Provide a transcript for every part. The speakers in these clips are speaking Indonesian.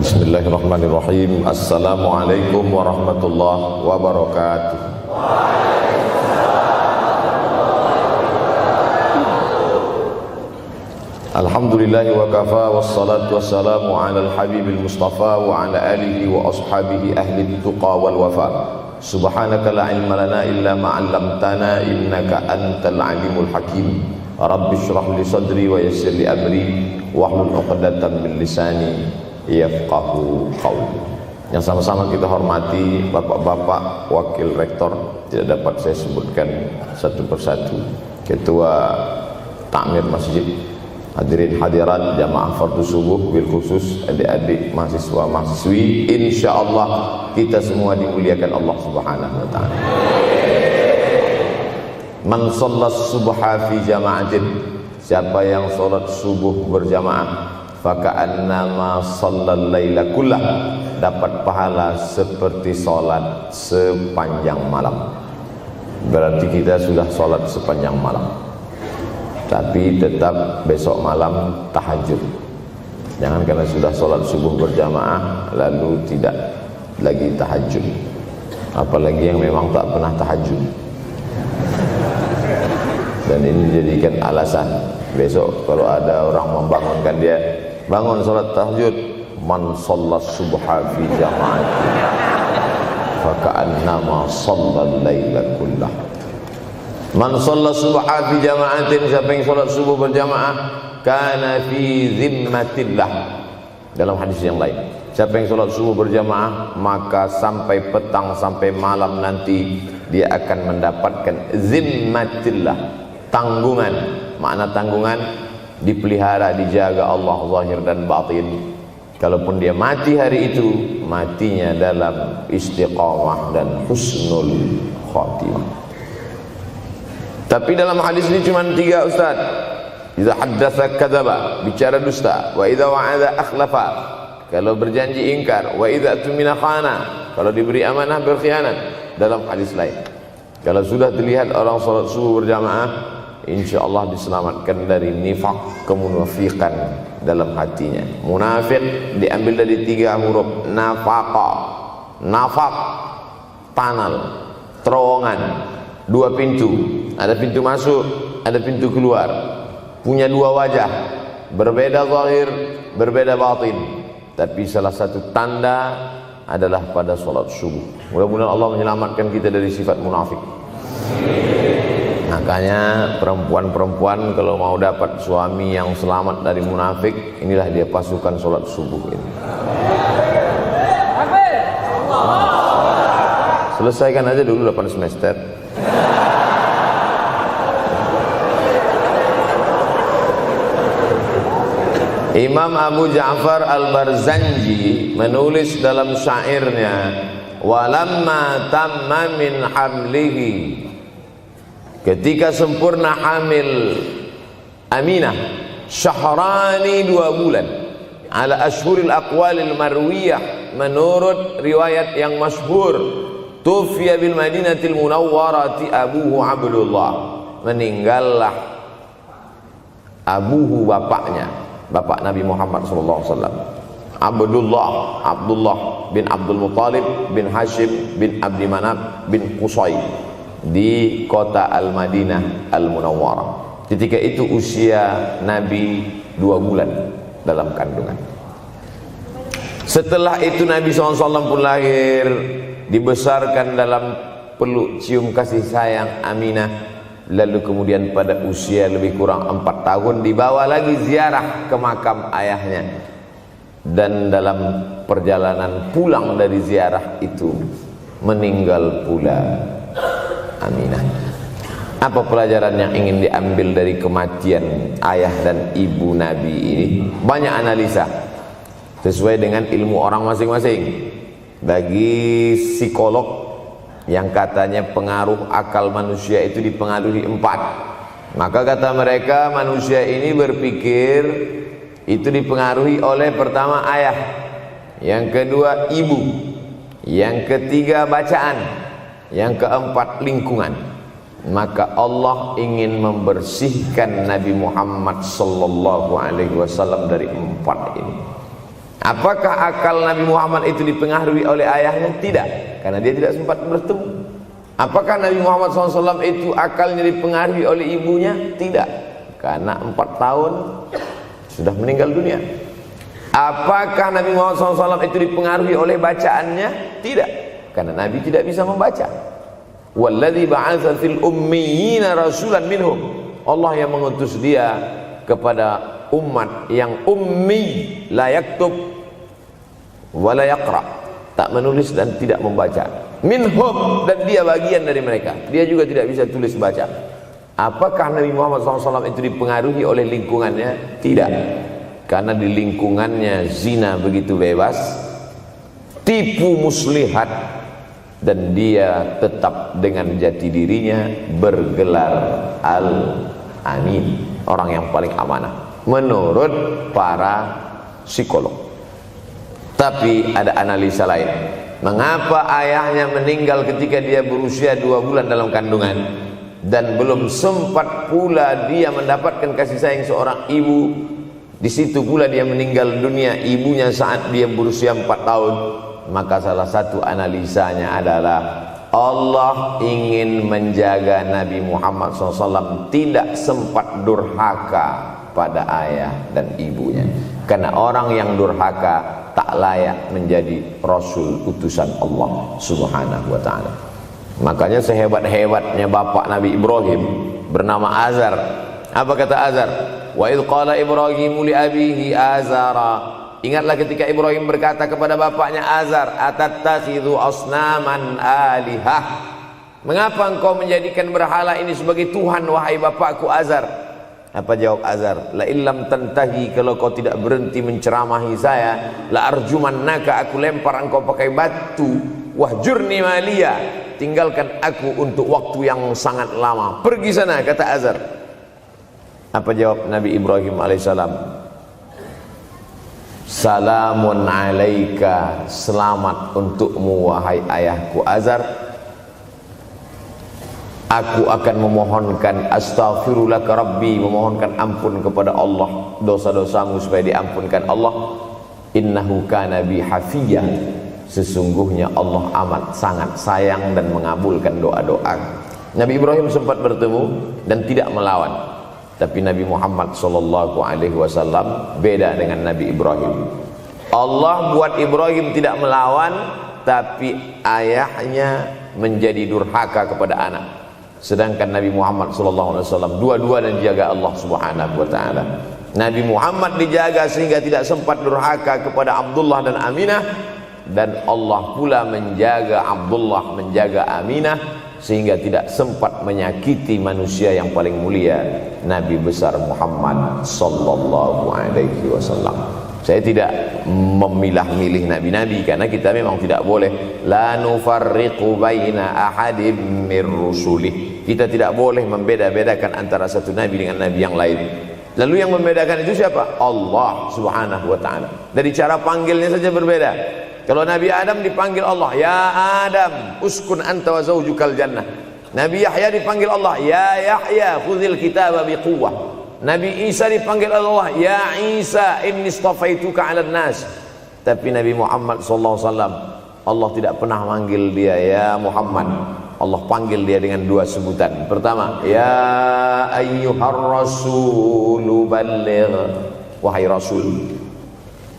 Bismillahirrahmanirrahim. Assalamualaikum warahmatullahi wabarakatuh. Alhamdulillahi wa kafa, wassalatu wassalamu ala al-habibil mustafa wa ala alihi wa ashabihi ahli tuqa wal wafa. Subhanaka la ilma lana illa ma 'allamtana innaka antal alimul hakim. Rabbi shrah li sadri wa yassir li amri wahlul 'uqdatam min lisani yafqahu qawli. Yang sama-sama kita hormati bapak-bapak wakil rektor, tidak dapat saya sebutkan satu persatu, ketua takmir masjid, hadirin hadirat jamaah fardu subuh, bil khusus adik-adik mahasiswa mahasiswi, insyaallah kita semua dimuliakan Allah Subhanahu wa taala. Man shallas subha fi jama'atin, siapa yang salat subuh berjamaah, faka'annama shallal laila kullah, dapat pahala seperti salat sepanjang malam. Berarti kita sudah salat sepanjang malam, tapi tetap besok malam tahajud. Jangan karena sudah sholat subuh berjamaah lalu tidak lagi tahajud, apalagi yang memang tak pernah tahajud, dan ini dijadikan alasan besok kalau ada orang membangunkan dia, bangun sholat tahajud. Man shallas subha fi jama'atin faka'annama shallal laila kullah. Man shallas subha fi jama'atin, siapa yang salat subuh berjamaah, kana fi zimmatillah. Dalam hadis yang lain, siapa yang salat subuh berjamaah, maka sampai petang sampai malam nanti dia akan mendapatkan zimmatillah, tanggungan. Makna tanggungan, dipelihara, dijaga Allah zahir dan batin. Kalaupun dia mati hari itu, matinya dalam istiqamah dan husnul khatimah. Tapi dalam hadis ini cuma 3 Ustaz. Idza haddatsa kadzaba, bicara dusta, wa idza wa'ada akhlafa, kalau berjanji ingkar, wa idza tumina khana, kalau diberi amanah berkhianat. Dalam hadis lain, kalau sudah terlihat orang salat subuh berjamaah, insyaallah diselamatkan dari nifaq, kemunafikan dalam hatinya. Munafik diambil dari 3 huruf nafaqa. Nafaq, panal, terowongan, 2 pintu, ada pintu masuk, ada pintu keluar, punya 2 wajah, berbeda zahir, berbeda batin. Tapi salah satu tanda adalah pada sholat subuh. Mudah-mudahan Allah menyelamatkan kita dari sifat munafik. Makanya perempuan-perempuan kalau mau dapat suami yang selamat dari munafik, inilah dia pasukan sholat subuh ini. Selesaikan aja dulu 8 semester. Imam Abu Ja'far Al-Barzanji menulis dalam syairnya, walamma tamma min hamlihi, ketika sempurna hamil Aminah, syahrani 2 bulan, ala ashhuril aqwalil marwiyah, menurut riwayat yang masyhur, tufiya bil madinatil munawwarati abuhu Abdullah, meninggallah abuhu, bapaknya, bapak Nabi Muhammad SAW, Abdullah bin Abdul Muttalib bin Hashim bin Abdi Manaf bin Qusay, di kota Al-Madinah Al-Munawwarah. Ketika itu usia Nabi 2 bulan dalam kandungan. Setelah itu Nabi SAW pun lahir, dibesarkan dalam peluk cium kasih sayang Aminah. Lalu kemudian pada usia lebih kurang 4 tahun dibawa lagi ziarah ke makam ayahnya. Dan dalam perjalanan pulang dari ziarah itu meninggal pula Aminah. Apa pelajaran yang ingin diambil dari kematian ayah dan ibu Nabi ini? Banyak analisa sesuai dengan ilmu orang masing-masing. Bagi psikolog yang katanya pengaruh akal manusia itu dipengaruhi 4, maka kata mereka manusia ini berpikir itu dipengaruhi oleh pertama ayah, yang kedua ibu, yang ketiga bacaan, yang keempat lingkungan. Maka Allah ingin membersihkan Nabi Muhammad sallallahu alaihi wasallam dari 4 ini. Apakah akal Nabi Muhammad itu dipengaruhi oleh ayahnya? Tidak, karena dia tidak sempat bertemu. Apakah Nabi Muhammad SAW itu akalnya dipengaruhi oleh ibunya? Tidak, karena 4 tahun sudah meninggal dunia. Apakah Nabi Muhammad SAW itu dipengaruhi oleh bacaannya? Tidak, karena Nabi tidak bisa membaca. Walladzi ba'atsa fil ummiyina rasulan minhum. Allah yang mengutus dia kepada umat yang ummi, la yaktub wa la yaqra, tak menulis dan tidak membaca. Minhum, dan dia bagian dari mereka, dia juga tidak bisa tulis baca. Apakah Nabi Muhammad SAW itu dipengaruhi oleh lingkungannya? Tidak, karena di lingkungannya zina begitu bebas, tipu muslihat, dan dia tetap dengan jati dirinya bergelar Al-Amin, orang yang paling amanah menurut para psikolog. Tapi ada analisa lain. Mengapa ayahnya meninggal ketika dia berusia 2 bulan dalam kandungan, dan belum sempat pula dia mendapatkan kasih sayang seorang ibu? Di situ pula dia meninggal dunia, ibunya saat dia berusia 4 tahun. Maka salah satu analisanya adalah Allah ingin menjaga Nabi Muhammad SAW tidak sempat durhaka pada ayah dan ibunya, karena orang yang durhaka tak layak menjadi rasul utusan Allah Subhanahu wa ta'ala. Makanya sehebat-hebatnya bapak Nabi Ibrahim bernama Azar. Apa kata Azar? Wa idh qala Ibrahimu li abihi Azara. Ingatlah ketika Ibrahim berkata kepada bapaknya Azar, atattakhidhu asnaman alihah. Mengapa engkau menjadikan berhala ini sebagai Tuhan, wahai bapakku Azar? Apa jawab Azar? La illam tantahi, kalau kau tidak berhenti menceramahi saya, la arjumannaka, aku lempar engkau pakai batu. Wahjurni maliya, tinggalkan aku untuk waktu yang sangat lama. Pergi sana, kata Azar. Apa jawab Nabi Ibrahim alaihissalam? Salamun alaika, selamat untukmu wahai ayahku Azar. Aku akan memohonkan astaghfirulaka rabbi, memohonkan ampun kepada Allah dosa-dosamu supaya diampunkan Allah. Innahu kana bi hafiyya, sesungguhnya Allah amat sangat sayang dan mengabulkan doa-doa. Nabi Ibrahim sempat bertemu dan tidak melawan. Tapi Nabi Muhammad SAW beda dengan Nabi Ibrahim. Allah buat Ibrahim tidak melawan, tapi ayahnya menjadi durhaka kepada anak. Sedangkan Nabi Muhammad SAW dua-dua dan dijaga Allah Subhanahu wa ta'ala. Nabi Muhammad dijaga sehingga tidak sempat durhaka kepada Abdullah dan Aminah, dan Allah pula menjaga Abdullah, menjaga Aminah, sehingga tidak sempat menyakiti manusia yang paling mulia, Nabi besar Muhammad sallallahu alaihi wasallam. Saya tidak memilah-milih nabi-nabi, karena kita memang tidak boleh la nufarriqu baina ahadim mir rusulih. Kita tidak boleh membeda-bedakan antara satu nabi dengan nabi yang lain. Lalu yang membedakan itu siapa? Allah Subhanahu wa ta'ala. Dari cara panggilnya saja berbeda. Kalau Nabi Adam dipanggil Allah, ya Adam uskun anta wa zawjukal jannah. Nabi Yahya dipanggil Allah, ya Yahya khudhil kitaba biquwwah. Nabi Isa dipanggil Allah, ya Isa inni istafaituka 'alan nas. Tapi Nabi Muhammad SAW, Allah tidak pernah manggil dia ya Muhammad. Allah panggil dia dengan 2 sebutan. Pertama, ya ayyuhar rasulu balligh, wahai rasul.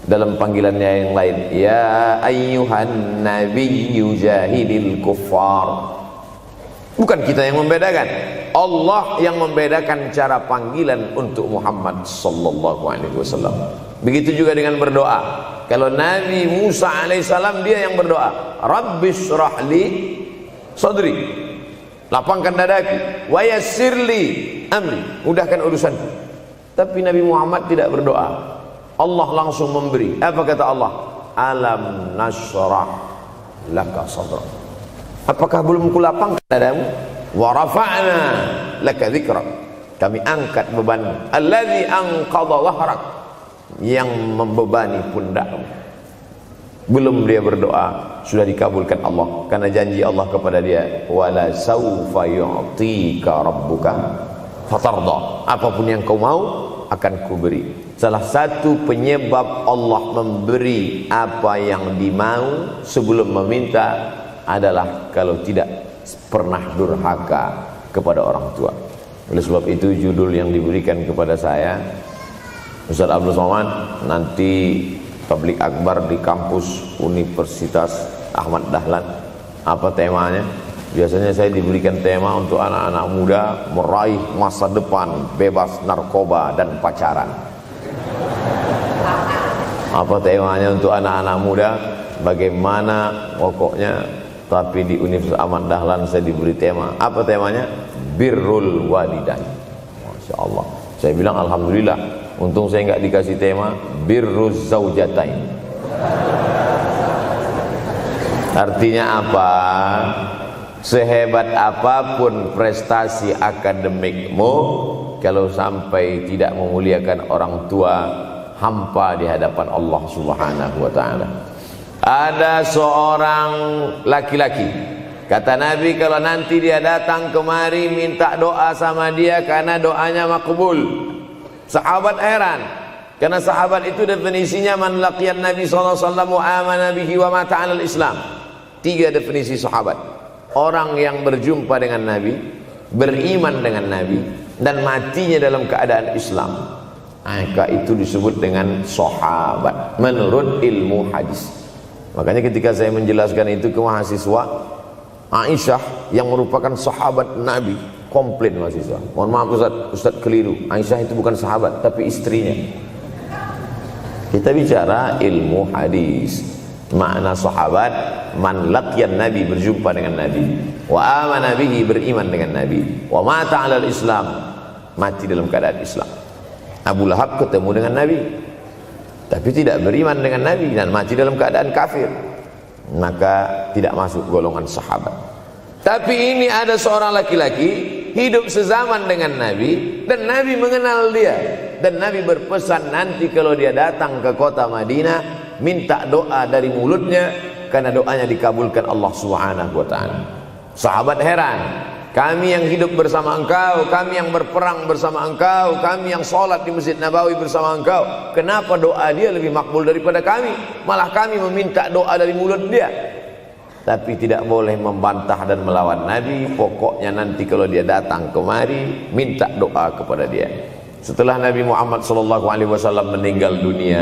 Dalam panggilannya yang lain, ya ayyuhan nabiyyu jahidil kuffar. Bukan kita yang membedakan, Allah yang membedakan cara panggilan untuk Muhammad sallallahu alaihi wasallam. Begitu juga dengan berdoa. Kalau Nabi Musa alaihissalam, dia yang berdoa, Rabbis shrahli sadri, lapangkan dadaku, wa yassirli amri, mudahkan urusanku. Tapi Nabi Muhammad tidak berdoa, Allah langsung memberi. Apa kata Allah? Alam nashrah laka sadrak. Apakah belum kulapangkan dadamu? Wa rafa'na laka dzikrak, kami angkat bebanmu. Allazi anqadha dhahrak, yang membebani pundakmu. Belum dia berdoa, sudah dikabulkan Allah, karena janji Allah kepada dia, wala saufa yu'tika rabbuka fatarda. Apapun yang kau mau akan kuberi. Salah satu penyebab Allah memberi apa yang dimau sebelum meminta adalah kalau tidak pernah durhaka kepada orang tua. Oleh sebab itu judul yang diberikan kepada saya, Ustaz Abdul Somad, nanti tablik akbar di kampus Universitas Ahmad Dahlan. Apa temanya? Biasanya saya diberikan tema untuk anak-anak muda meraih masa depan bebas narkoba dan pacaran. Apa temanya untuk anak-anak muda? Bagaimana pokoknya. Tapi di Universitas Ahmad Dahlan saya diberi tema. Apa temanya? Birrul walidain. Masya Allah. Saya bilang alhamdulillah. Untung saya nggak dikasih tema birruz zaujatain. Artinya apa? Sehebat apapun prestasi akademikmu, kalau sampai tidak memuliakan orang tua, hampa di hadapan Allah Subhanahu wa ta'ala. Ada seorang laki-laki, kata Nabi, kalau nanti dia datang kemari minta doa sama dia karena doanya makbul. Sahabat heran, karena sahabat itu definisinya man laqiyan Nabi sallallahu alaihi wasallam wa amana bihi wa mata 'alal Islam. 3 definisi sahabat: orang yang berjumpa dengan Nabi, beriman dengan Nabi, dan matinya dalam keadaan Islam. Maka itu disebut dengan sahabat menurut ilmu hadis. Makanya ketika saya menjelaskan itu ke mahasiswa, Aisyah yang merupakan sahabat Nabi, komplain mahasiswa. Mohon maaf Ustaz keliru. Aisyah itu bukan sahabat tapi istrinya. Kita bicara ilmu hadis. Makna sahabat, man laqiyan Nabi, berjumpa dengan Nabi, wa amana bihi, beriman dengan Nabi, wa mata 'alal Islam, mati dalam keadaan Islam. Abu Lahab ketemu dengan Nabi tapi tidak beriman dengan Nabi dan mati dalam keadaan kafir, maka tidak masuk golongan sahabat. Tapi ini ada seorang laki-laki hidup sezaman dengan Nabi dan Nabi mengenal dia, dan Nabi berpesan nanti kalau dia datang ke kota Madinah minta doa dari mulutnya karena doanya dikabulkan Allah Subhanahu wa ta'ala. Sahabat heran, kami yang hidup bersama engkau, kami yang berperang bersama engkau, kami yang sholat di Masjid Nabawi bersama engkau, kenapa doa dia lebih makbul daripada kami? Malah kami meminta doa dari mulut dia. Tapi tidak boleh membantah dan melawan Nabi. Pokoknya nanti kalau dia datang kemari minta doa kepada dia. Setelah Nabi Muhammad SAW meninggal dunia,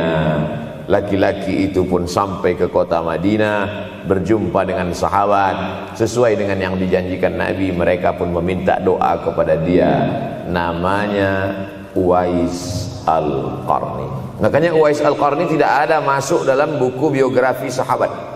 laki-laki itu pun sampai ke kota Madinah, berjumpa dengan sahabat. Sesuai dengan yang dijanjikan Nabi, mereka pun meminta doa kepada dia. Namanya Uwais Al-Qarni. Makanya Uwais Al-Qarni tidak ada masuk dalam buku biografi sahabat.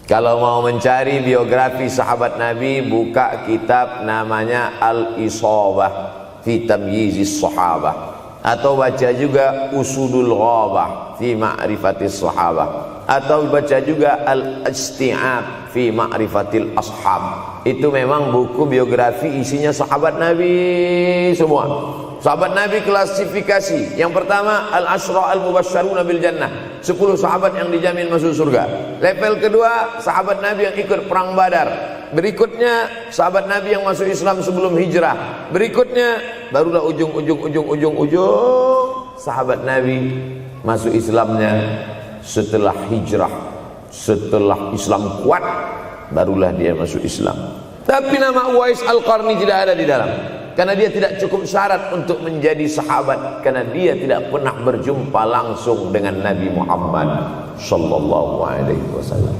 Kalau mau mencari biografi sahabat Nabi, buka kitab namanya Al-Isabah fi Tamyizis Sahabah, atau baca juga Usudul Ghabah fi Ma'rifatis Sahabah, atau baca juga Al-Isti'ab fi Ma'rifatil Ashab. Itu memang buku biografi isinya sahabat Nabi semua. Sahabat Nabi klasifikasi. Yang pertama, Al-Ashra Al-Mubashsharuna bil Jannah, 10 sahabat yang dijamin masuk surga. Level kedua, sahabat Nabi yang ikut perang Badar. Berikutnya, sahabat Nabi yang masuk Islam sebelum hijrah. Berikutnya, barulah ujung sahabat Nabi masuk Islamnya setelah hijrah, setelah Islam kuat, barulah dia masuk Islam. Tapi nama Uwais Al-Qarni tidak ada di dalam, karena dia tidak cukup syarat untuk menjadi sahabat, karena dia tidak pernah berjumpa langsung dengan Nabi Muhammad sallallahu alaihi wasallam.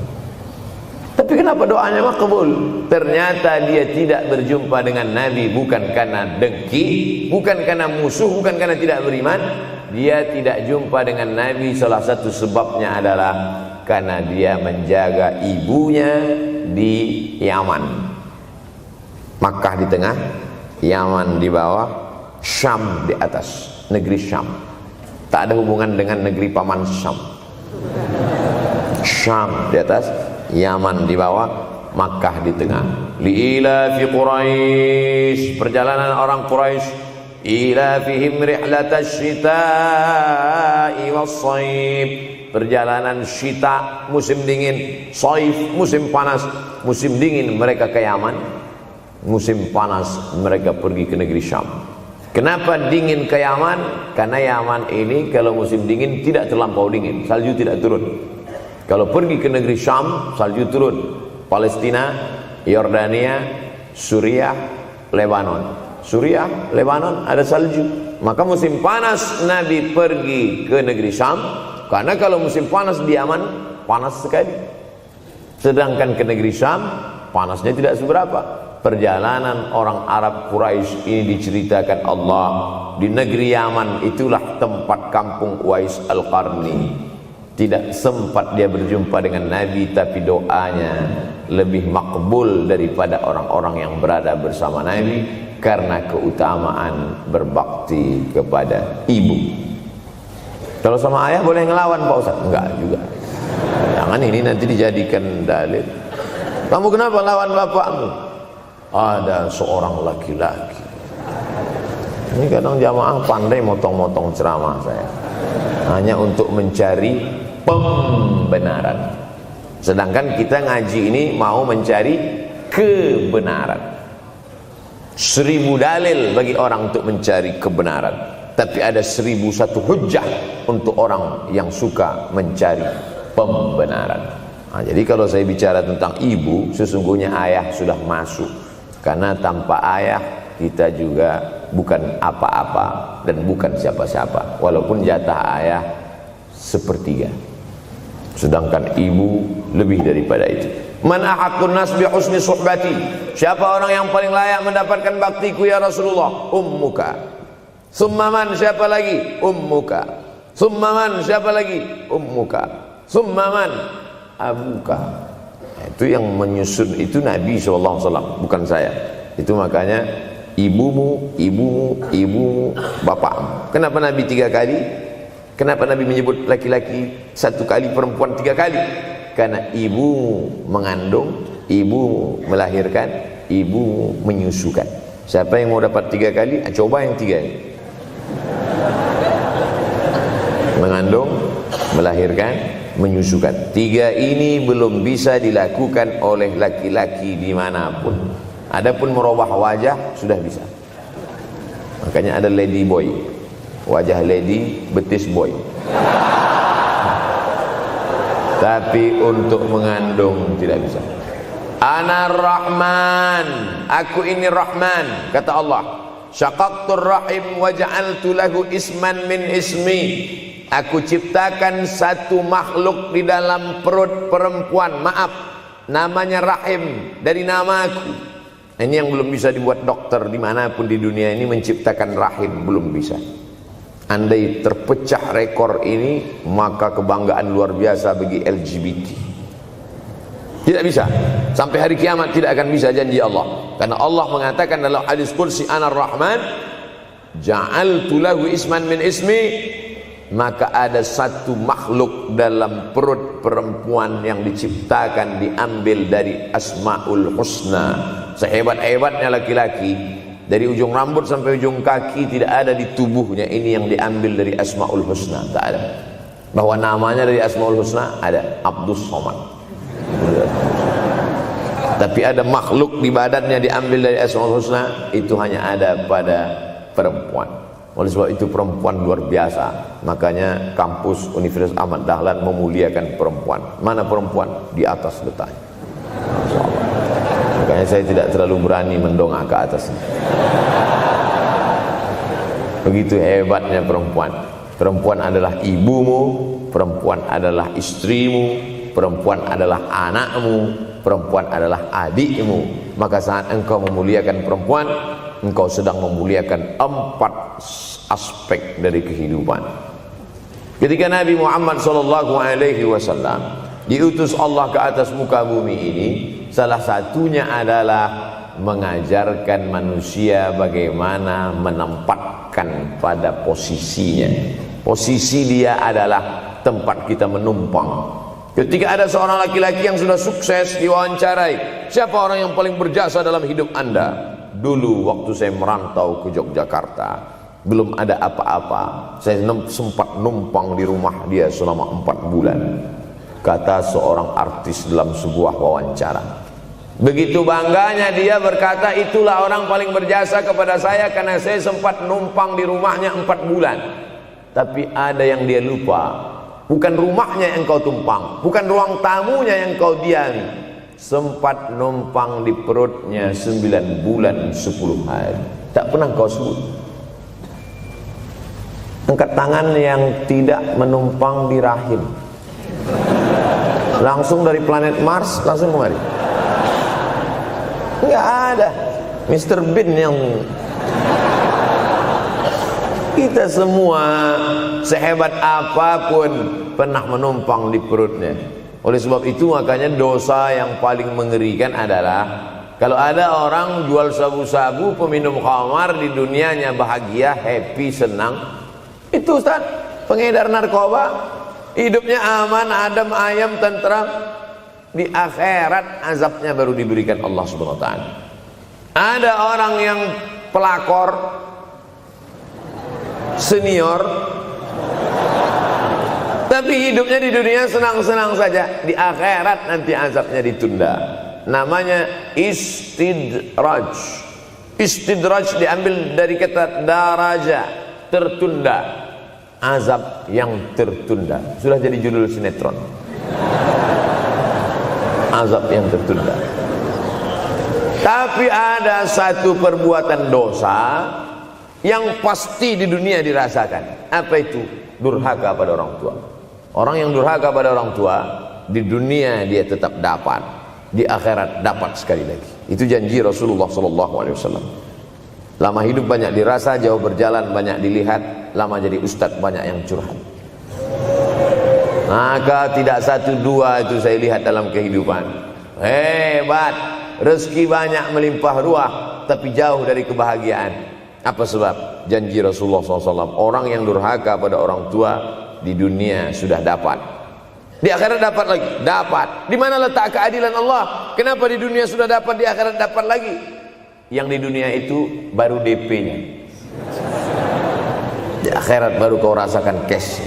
Tapi kenapa doanya makbul? Ternyata dia tidak berjumpa dengan Nabi bukan karena dengki, bukan karena musuh, bukan karena tidak beriman. Dia tidak jumpa dengan Nabi, salah satu sebabnya adalah karena dia menjaga ibunya di Yaman. Makkah di tengah, Yaman di bawah, Syam di atas, negeri Syam. Tak ada hubungan dengan negeri paman Syam. Syam di atas, Yaman di bawah, Makkah di tengah. Liila fi Quraisy, perjalanan orang Quraisy. Ila fihim rihlatash syita'i was-shaif, perjalanan syita musim dingin, shaif musim panas. Musim dingin mereka ke Yaman, musim panas mereka pergi ke negeri Syam. Kenapa dingin ke Yaman? Karena Yaman ini kalau musim dingin tidak terlampau dingin, salju tidak turun. Kalau pergi ke negeri Syam, salju turun. Palestina, Yordania, Suriah, Lebanon. Suriah, Lebanon ada salju. Maka musim panas Nabi pergi ke negeri Syam, karena kalau musim panas di Yaman panas sekali. Sedangkan ke negeri Syam panasnya tidak seberapa. Perjalanan orang Arab Quraisy ini diceritakan Allah, di negeri Yaman itulah tempat kampung Uwais Al-Qarni. Tidak sempat dia berjumpa dengan Nabi, tapi doanya lebih makbul daripada orang-orang yang berada bersama Nabi, karena keutamaan berbakti kepada ibu. Kalau sama ayah boleh ngelawan Pak Ustaz? Enggak juga. Jangan ini nanti dijadikan dalil. Kamu kenapa lawan bapakmu? Ada seorang laki-laki. Ini kadang jamaah pandai motong-motong ceramah saya, hanya untuk mencari pembenaran. Sedangkan kita ngaji ini mau mencari kebenaran. 1000 dalil bagi orang untuk mencari kebenaran, tapi ada 1001 hujjah untuk orang yang suka mencari pembenaran. Nah, jadi kalau saya bicara tentang ibu, sesungguhnya ayah sudah masuk. Karena tanpa ayah kita juga bukan apa-apa dan bukan siapa-siapa, walaupun jatah ayah sepertiga, sedangkan ibu lebih daripada itu. Man ahaqqun nas bi husni suhbati, siapa orang yang paling layak mendapatkan baktiku ya Rasulullah? Ummuka. Summa man, siapa lagi? Ummuka. Summa man, siapa lagi? Ummuka. Summa man, abuka. Itu yang menyusun itu Nabi SAW, bukan saya. Itu makanya ibumu, ibumu, ibumu, bapakmu. Kenapa Nabi 3 kali? Kenapa Nabi menyebut laki-laki 1 kali, perempuan 3 kali? Karena ibumu mengandung, ibumu melahirkan, ibumu menyusukan. Siapa yang mau dapat 3 kali? Coba yang 3 ini. Mengandung, melahirkan, menyusukan. 3 ini belum bisa dilakukan oleh laki-laki dimanapun. Adapun merubah wajah sudah bisa. Makanya ada lady boy, wajah lady, betis boy. Tapi untuk mengandung tidak bisa. Ana Rahman, aku ini Rahman, kata Allah. Syaqaqtur rahim wa ja'altu lahu isman min ismi. Aku ciptakan satu makhluk di dalam perut perempuan, maaf, namanya rahim, dari namaku. Ini yang belum bisa dibuat dokter dimanapun di dunia ini, menciptakan rahim, belum bisa. Andai terpecah rekor ini, maka kebanggaan luar biasa bagi LGBT. Tidak bisa, sampai hari kiamat tidak akan bisa, janji Allah. Karena Allah mengatakan dalam hadis qudsi, Ana Rahman ja'altu lahu isman min ismi. Maka ada satu makhluk dalam perut perempuan yang diciptakan, diambil dari Asmaul Husna. Sehebat-hebatnya laki-laki, dari ujung rambut sampai ujung kaki tidak ada di tubuhnya ini yang diambil dari Asmaul Husna, tak ada. Bahwa namanya dari Asmaul Husna ada, Abdus Somad. Tapi ada makhluk di badannya diambil dari Asmaul Husna, itu hanya ada pada perempuan. Oleh sebab itu perempuan luar biasa. Makanya kampus Universitas Ahmad Dahlan memuliakan perempuan. Mana perempuan? Di atas letaknya. Makanya saya tidak terlalu berani mendongak ke atas. Begitu hebatnya perempuan. Perempuan adalah ibumu, perempuan adalah istrimu, perempuan adalah anakmu, perempuan adalah adikmu. Maka saat engkau memuliakan perempuan, engkau sedang memuliakan 4 aspek dari kehidupan. Ketika Nabi Muhammad SAW diutus Allah ke atas muka bumi ini, salah satunya adalah mengajarkan manusia bagaimana menempatkan pada posisinya. Posisi dia adalah tempat kita menumpang. Ketika ada seorang laki-laki yang sudah sukses diwawancarai, siapa orang yang paling berjasa dalam hidup Anda? Dulu waktu saya merantau ke Yogyakarta, belum ada apa-apa, saya sempat numpang di rumah dia selama 4 bulan. Kata seorang artis dalam sebuah wawancara, Begitu bangganya dia berkata, itulah orang paling berjasa kepada saya karena saya sempat numpang di rumahnya 4 bulan. Tapi ada yang dia lupa, bukan rumahnya yang kau tumpang, bukan ruang tamunya yang kau diami, sempat numpang di perutnya 9 bulan 10 hari. Tak pernah kau sebut. Angkat tangan yang tidak menumpang di rahim, langsung dari planet Mars langsung kemari. Enggak ada. Mr. Bean yang kita semua sehebat apapun pernah menumpang di perutnya. Oleh sebab itu makanya dosa yang paling mengerikan adalah kalau ada orang jual sabu-sabu, peminum khamar, di dunianya bahagia, happy, senang. Itu Ustaz, pengedar narkoba, hidupnya aman, adem, ayam, tentram. Di akhirat azabnya baru diberikan Allah Subhanahu wa taala. Ada orang yang pelakor senior, tapi hidupnya di dunia senang-senang saja. Di akhirat nanti azabnya ditunda. Namanya istidraj. Istidraj diambil dari kata daraja, tertunda. Azab yang tertunda. Sudah jadi judul sinetron. Azab yang tertunda. Tapi ada satu perbuatan dosa yang pasti di dunia dirasakan. Apa itu? Durhaka pada orang tua. Orang yang durhaka pada orang tua, di dunia dia tetap dapat, di akhirat dapat sekali lagi. Itu janji Rasulullah SAW. Lama hidup banyak dirasa, jauh berjalan banyak dilihat, lama jadi ustadz banyak yang curhat. Maka tidak 1 2 itu saya lihat dalam kehidupan. Hebat, rezeki banyak melimpah ruah, tapi jauh dari kebahagiaan. Apa sebab? Janji Rasulullah SAW. Orang yang durhaka pada orang tua di dunia sudah dapat, di akhirat dapat lagi. Dapat. Di mana letak keadilan Allah? Kenapa di dunia sudah dapat, di akhirat dapat lagi? Yang di dunia itu baru DP-nya, di akhirat baru kau rasakan cash.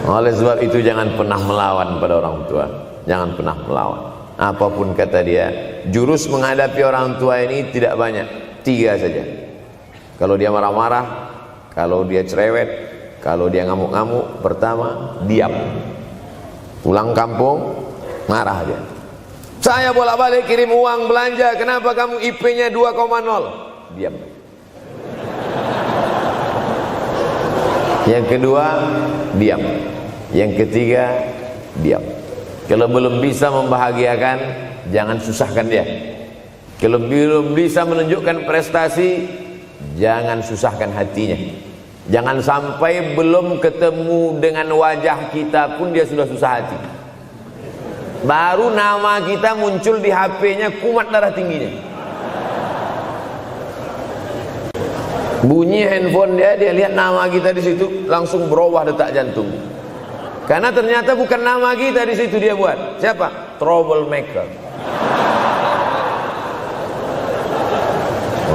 Oleh sebab itu jangan pernah melawan pada orang tua. Jangan pernah melawan. Apapun kata dia, jurus menghadapi orang tua ini tidak banyak, 3 saja. Kalau dia marah-marah, kalau dia cerewet, kalau dia ngamuk-ngamuk, pertama diam. Pulang kampung marah dia. Saya bolak-balik kirim uang belanja, kenapa kamu IP-nya 2,0? Diam. Yang kedua, diam. Yang ketiga, diam. Kalau belum bisa membahagiakan, jangan susahkan dia. Kalau belum bisa menunjukkan prestasi, jangan susahkan hatinya. Jangan sampai belum ketemu dengan wajah kita pun dia sudah susah hati. Baru nama kita muncul di HP-nya, kumat darah tingginya. Bunyi handphone dia lihat nama kita di situ, langsung berubah detak jantung. Karena ternyata bukan nama kita di situ dia buat. Siapa? Troublemaker.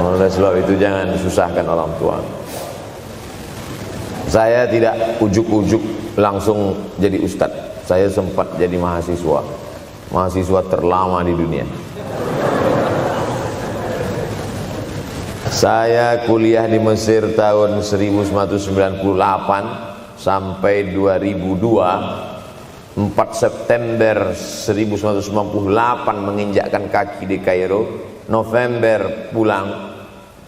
Oleh sebab itu jangan susahkan orang tua. Saya tidak ujuk-ujuk langsung jadi ustadz. Saya sempat jadi mahasiswa terlama di dunia. Saya kuliah di Mesir tahun 1998 sampai 2002. 4 September 1998 menginjakkan kaki di Kairo. November pulang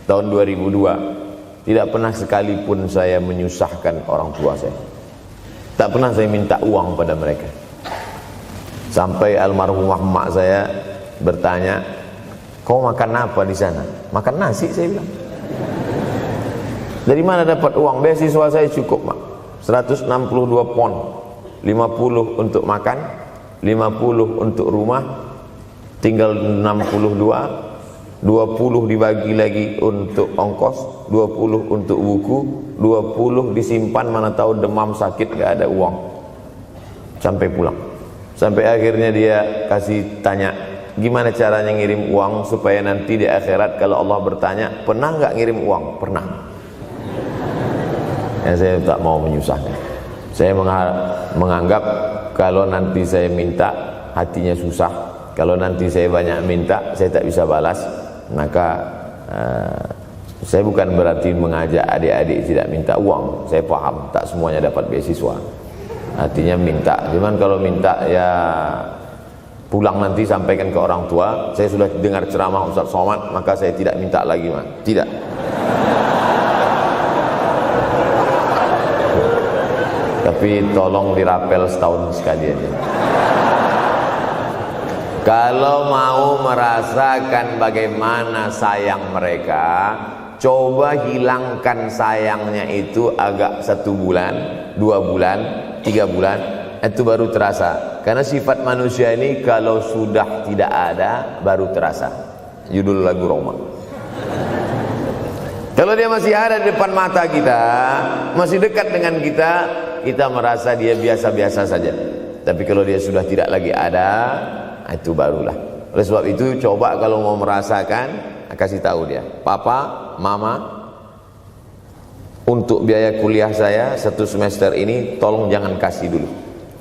tahun 2002. Tidak pernah sekalipun saya menyusahkan orang tua saya. Tak pernah saya minta uang pada mereka. Sampai almarhumah emak saya bertanya, kau makan apa di sana? Makan nasi, saya bilang. Dari mana dapat uang? Beasiswa saya cukup, mak. 162 pon. 50 untuk makan, 50 untuk rumah, tinggal 62. 20 dibagi lagi untuk ongkos, 20 untuk buku, 20 disimpan, mana tahu demam sakit gak ada uang. Sampai pulang. Sampai akhirnya dia kasih tanya, gimana caranya ngirim uang supaya nanti di akhirat kalau Allah bertanya, pernah gak ngirim uang? Pernah. Ya, saya tak mau menyusahkan. Saya menganggap kalau nanti saya minta hatinya susah, Kalau nanti saya banyak minta, saya tak bisa balas, maka saya bukan berarti mengajak adik-adik tidak minta uang. Saya paham, tak semuanya dapat beasiswa. Artinya minta, cuman kalau minta ya pulang nanti sampaikan ke orang tua, saya sudah dengar ceramah Ustaz Somad, maka saya tidak minta lagi, Mas. Tidak. Tapi tolong dirapel setahun sekali aja. Kalau mau merasakan bagaimana sayang mereka, coba hilangkan sayangnya itu agak 1 bulan, 2 bulan, 3 bulan, itu baru terasa. Karena sifat manusia ini kalau sudah tidak ada baru terasa. Judul lagu Roma. Kalau dia masih ada di depan mata kita, masih dekat dengan kita, kita merasa dia biasa-biasa saja. Tapi kalau dia sudah tidak lagi ada, itu barulah. Oleh sebab itu coba kalau mau merasakan, kasih tahu dia, papa, mama, untuk biaya kuliah saya 1 semester ini tolong jangan kasih dulu.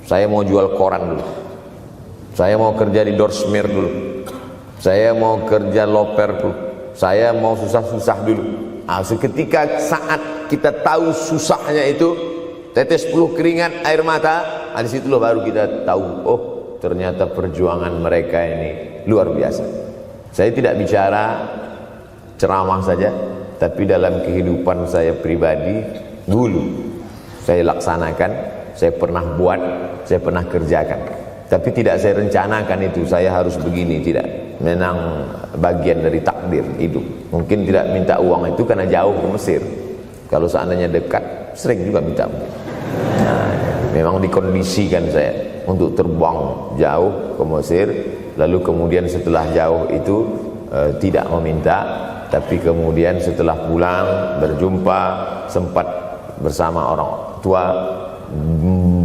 Saya mau jual koran dulu, saya mau kerja di Dorsmir dulu, saya mau kerja loper dulu, saya mau susah-susah dulu. Seketika saat kita tahu susahnya itu, tetes peluh keringat, air mata, di situ loh baru kita tahu, oh ternyata perjuangan mereka ini luar biasa. Saya tidak bicara ceramah saja, tapi dalam kehidupan saya pribadi dulu saya laksanakan, saya pernah buat, saya pernah kerjakan. Tapi tidak saya rencanakan itu, saya harus begini, tidak. Memang bagian dari takdir hidup. Mungkin tidak minta uang itu karena jauh ke Mesir. Kalau seandainya dekat, sering juga minta. Nah, memang dikondisikan saya untuk terbang jauh ke Mesir, lalu kemudian setelah jauh itu tidak meminta, tapi kemudian setelah pulang berjumpa, sempat bersama orang tua.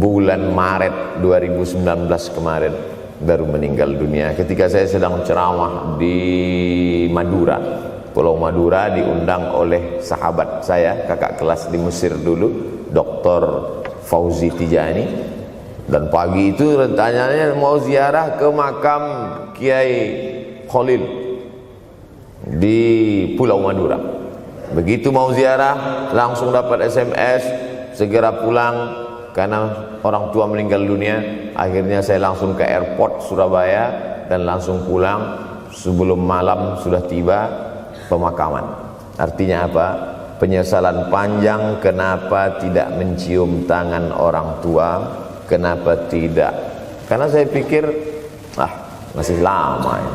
Bulan Maret 2019 kemarin baru meninggal dunia ketika saya sedang ceramah di Madura, Pulau Madura, diundang oleh sahabat saya, kakak kelas di Mesir dulu, Dr. Fauzi Tijani. Dan pagi itu rencananya mau ziarah ke makam Kiai Khalil di Pulau Madura. Begitu mau ziarah langsung dapat SMS, segera pulang karena orang tua meninggal dunia. Akhirnya saya langsung ke airport Surabaya dan langsung pulang. Sebelum malam sudah tiba pemakaman. Artinya apa? Penyesalan panjang, kenapa tidak mencium tangan orang tua, kenapa tidak. Karena saya pikir masih lama ya.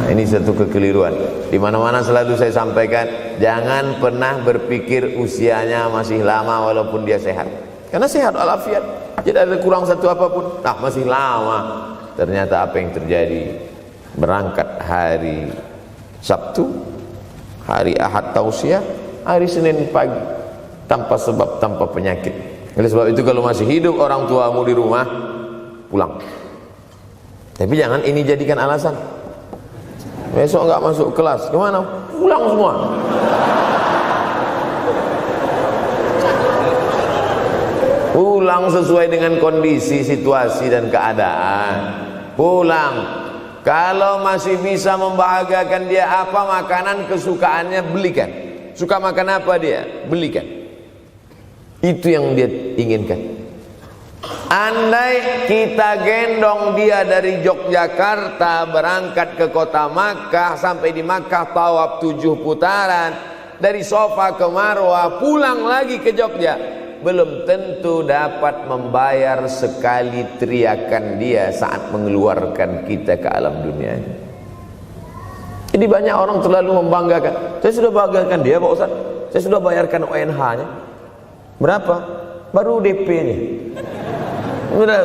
Ini satu kekeliruan. Di mana-mana selalu saya sampaikan, jangan pernah berpikir usianya masih lama walaupun dia sehat. Karena sehat walafiat, tidak ada kurang satu apapun. Masih lama. Ternyata apa yang terjadi? Berangkat hari Sabtu, hari Ahad tausiah, hari Senin pagi, tanpa sebab, tanpa penyakit. Oleh sebab itu kalau masih hidup orang tuamu di rumah, pulang. Tapi jangan ini jadikan alasan. Besok enggak masuk kelas, gimana? Pulang semua. Pulang sesuai dengan kondisi, situasi dan keadaan. Pulang. Kalau masih bisa membahagiakan dia apa makanan kesukaannya, belikan. Suka makan apa dia, belikan. Itu yang dia inginkan. Andai kita gendong dia dari Yogyakarta berangkat ke kota Makkah, sampai di Makkah tawaf 7 putaran, dari Safa ke Marwah, pulang lagi ke Jogja, belum tentu dapat membayar sekali teriakan dia saat mengeluarkan kita ke alam dunia. Jadi banyak orang terlalu membanggakan. Saya sudah banggakan dia Pak Ustaz, saya sudah bayarkan ONH-nya. Berapa? Baru DP-nya.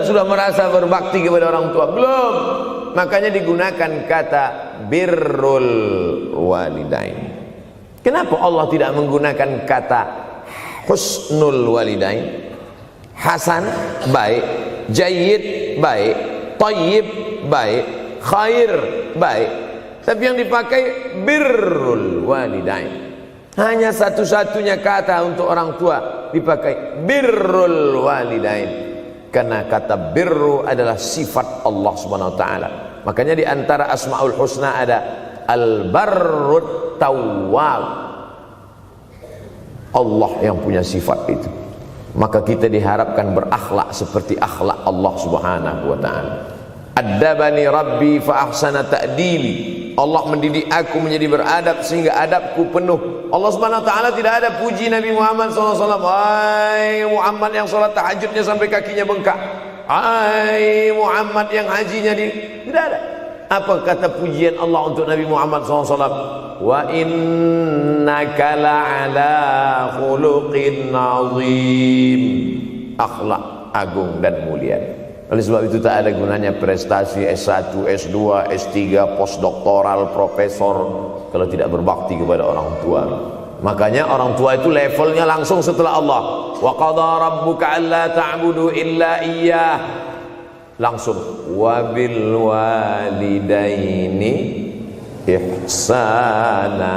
Sudah merasa berbakti kepada orang tua? Belum. Makanya digunakan kata birrul walidain. Kenapa Allah tidak menggunakan kata husnul walidain? Hasan baik, jayyid baik, thayyib baik, khair baik. Tapi yang dipakai birrul walidain. Hanya satu-satunya kata untuk orang tua dipakai birrul walidain. karena kata birru adalah sifat Allah Subhanahu wa taala. Makanya di antara Asmaul Husna ada Al-Barrut Tawwab. Allah yang punya sifat itu. Maka kita diharapkan berakhlak seperti akhlak Allah Subhanahu wa taala. Addabani Rabbi fa ahsana ta'dibi. Allah mendidik aku menjadi beradab sehingga adabku penuh. Allah Subhanahu wa taala tidak ada puji Nabi Muhammad SAW. Hai Muhammad yang salat tahajudnya sampai kakinya bengkak. Hai Muhammad yang hajinya tidak ada. Apa kata pujian Allah untuk Nabi Muhammad SAW? Wa innaka la'ala khuluqin azim. Akhlak agung dan mulia. Oleh sebab itu tak ada gunanya prestasi S1, S2, S3, postdoktoral, profesor kalau tidak berbakti kepada orang tua. Makanya orang tua itu levelnya langsung setelah Allah. Wa qadha rabbuka alla ta'budu illa iyyah. Langsung wa bil walidaini ihsana.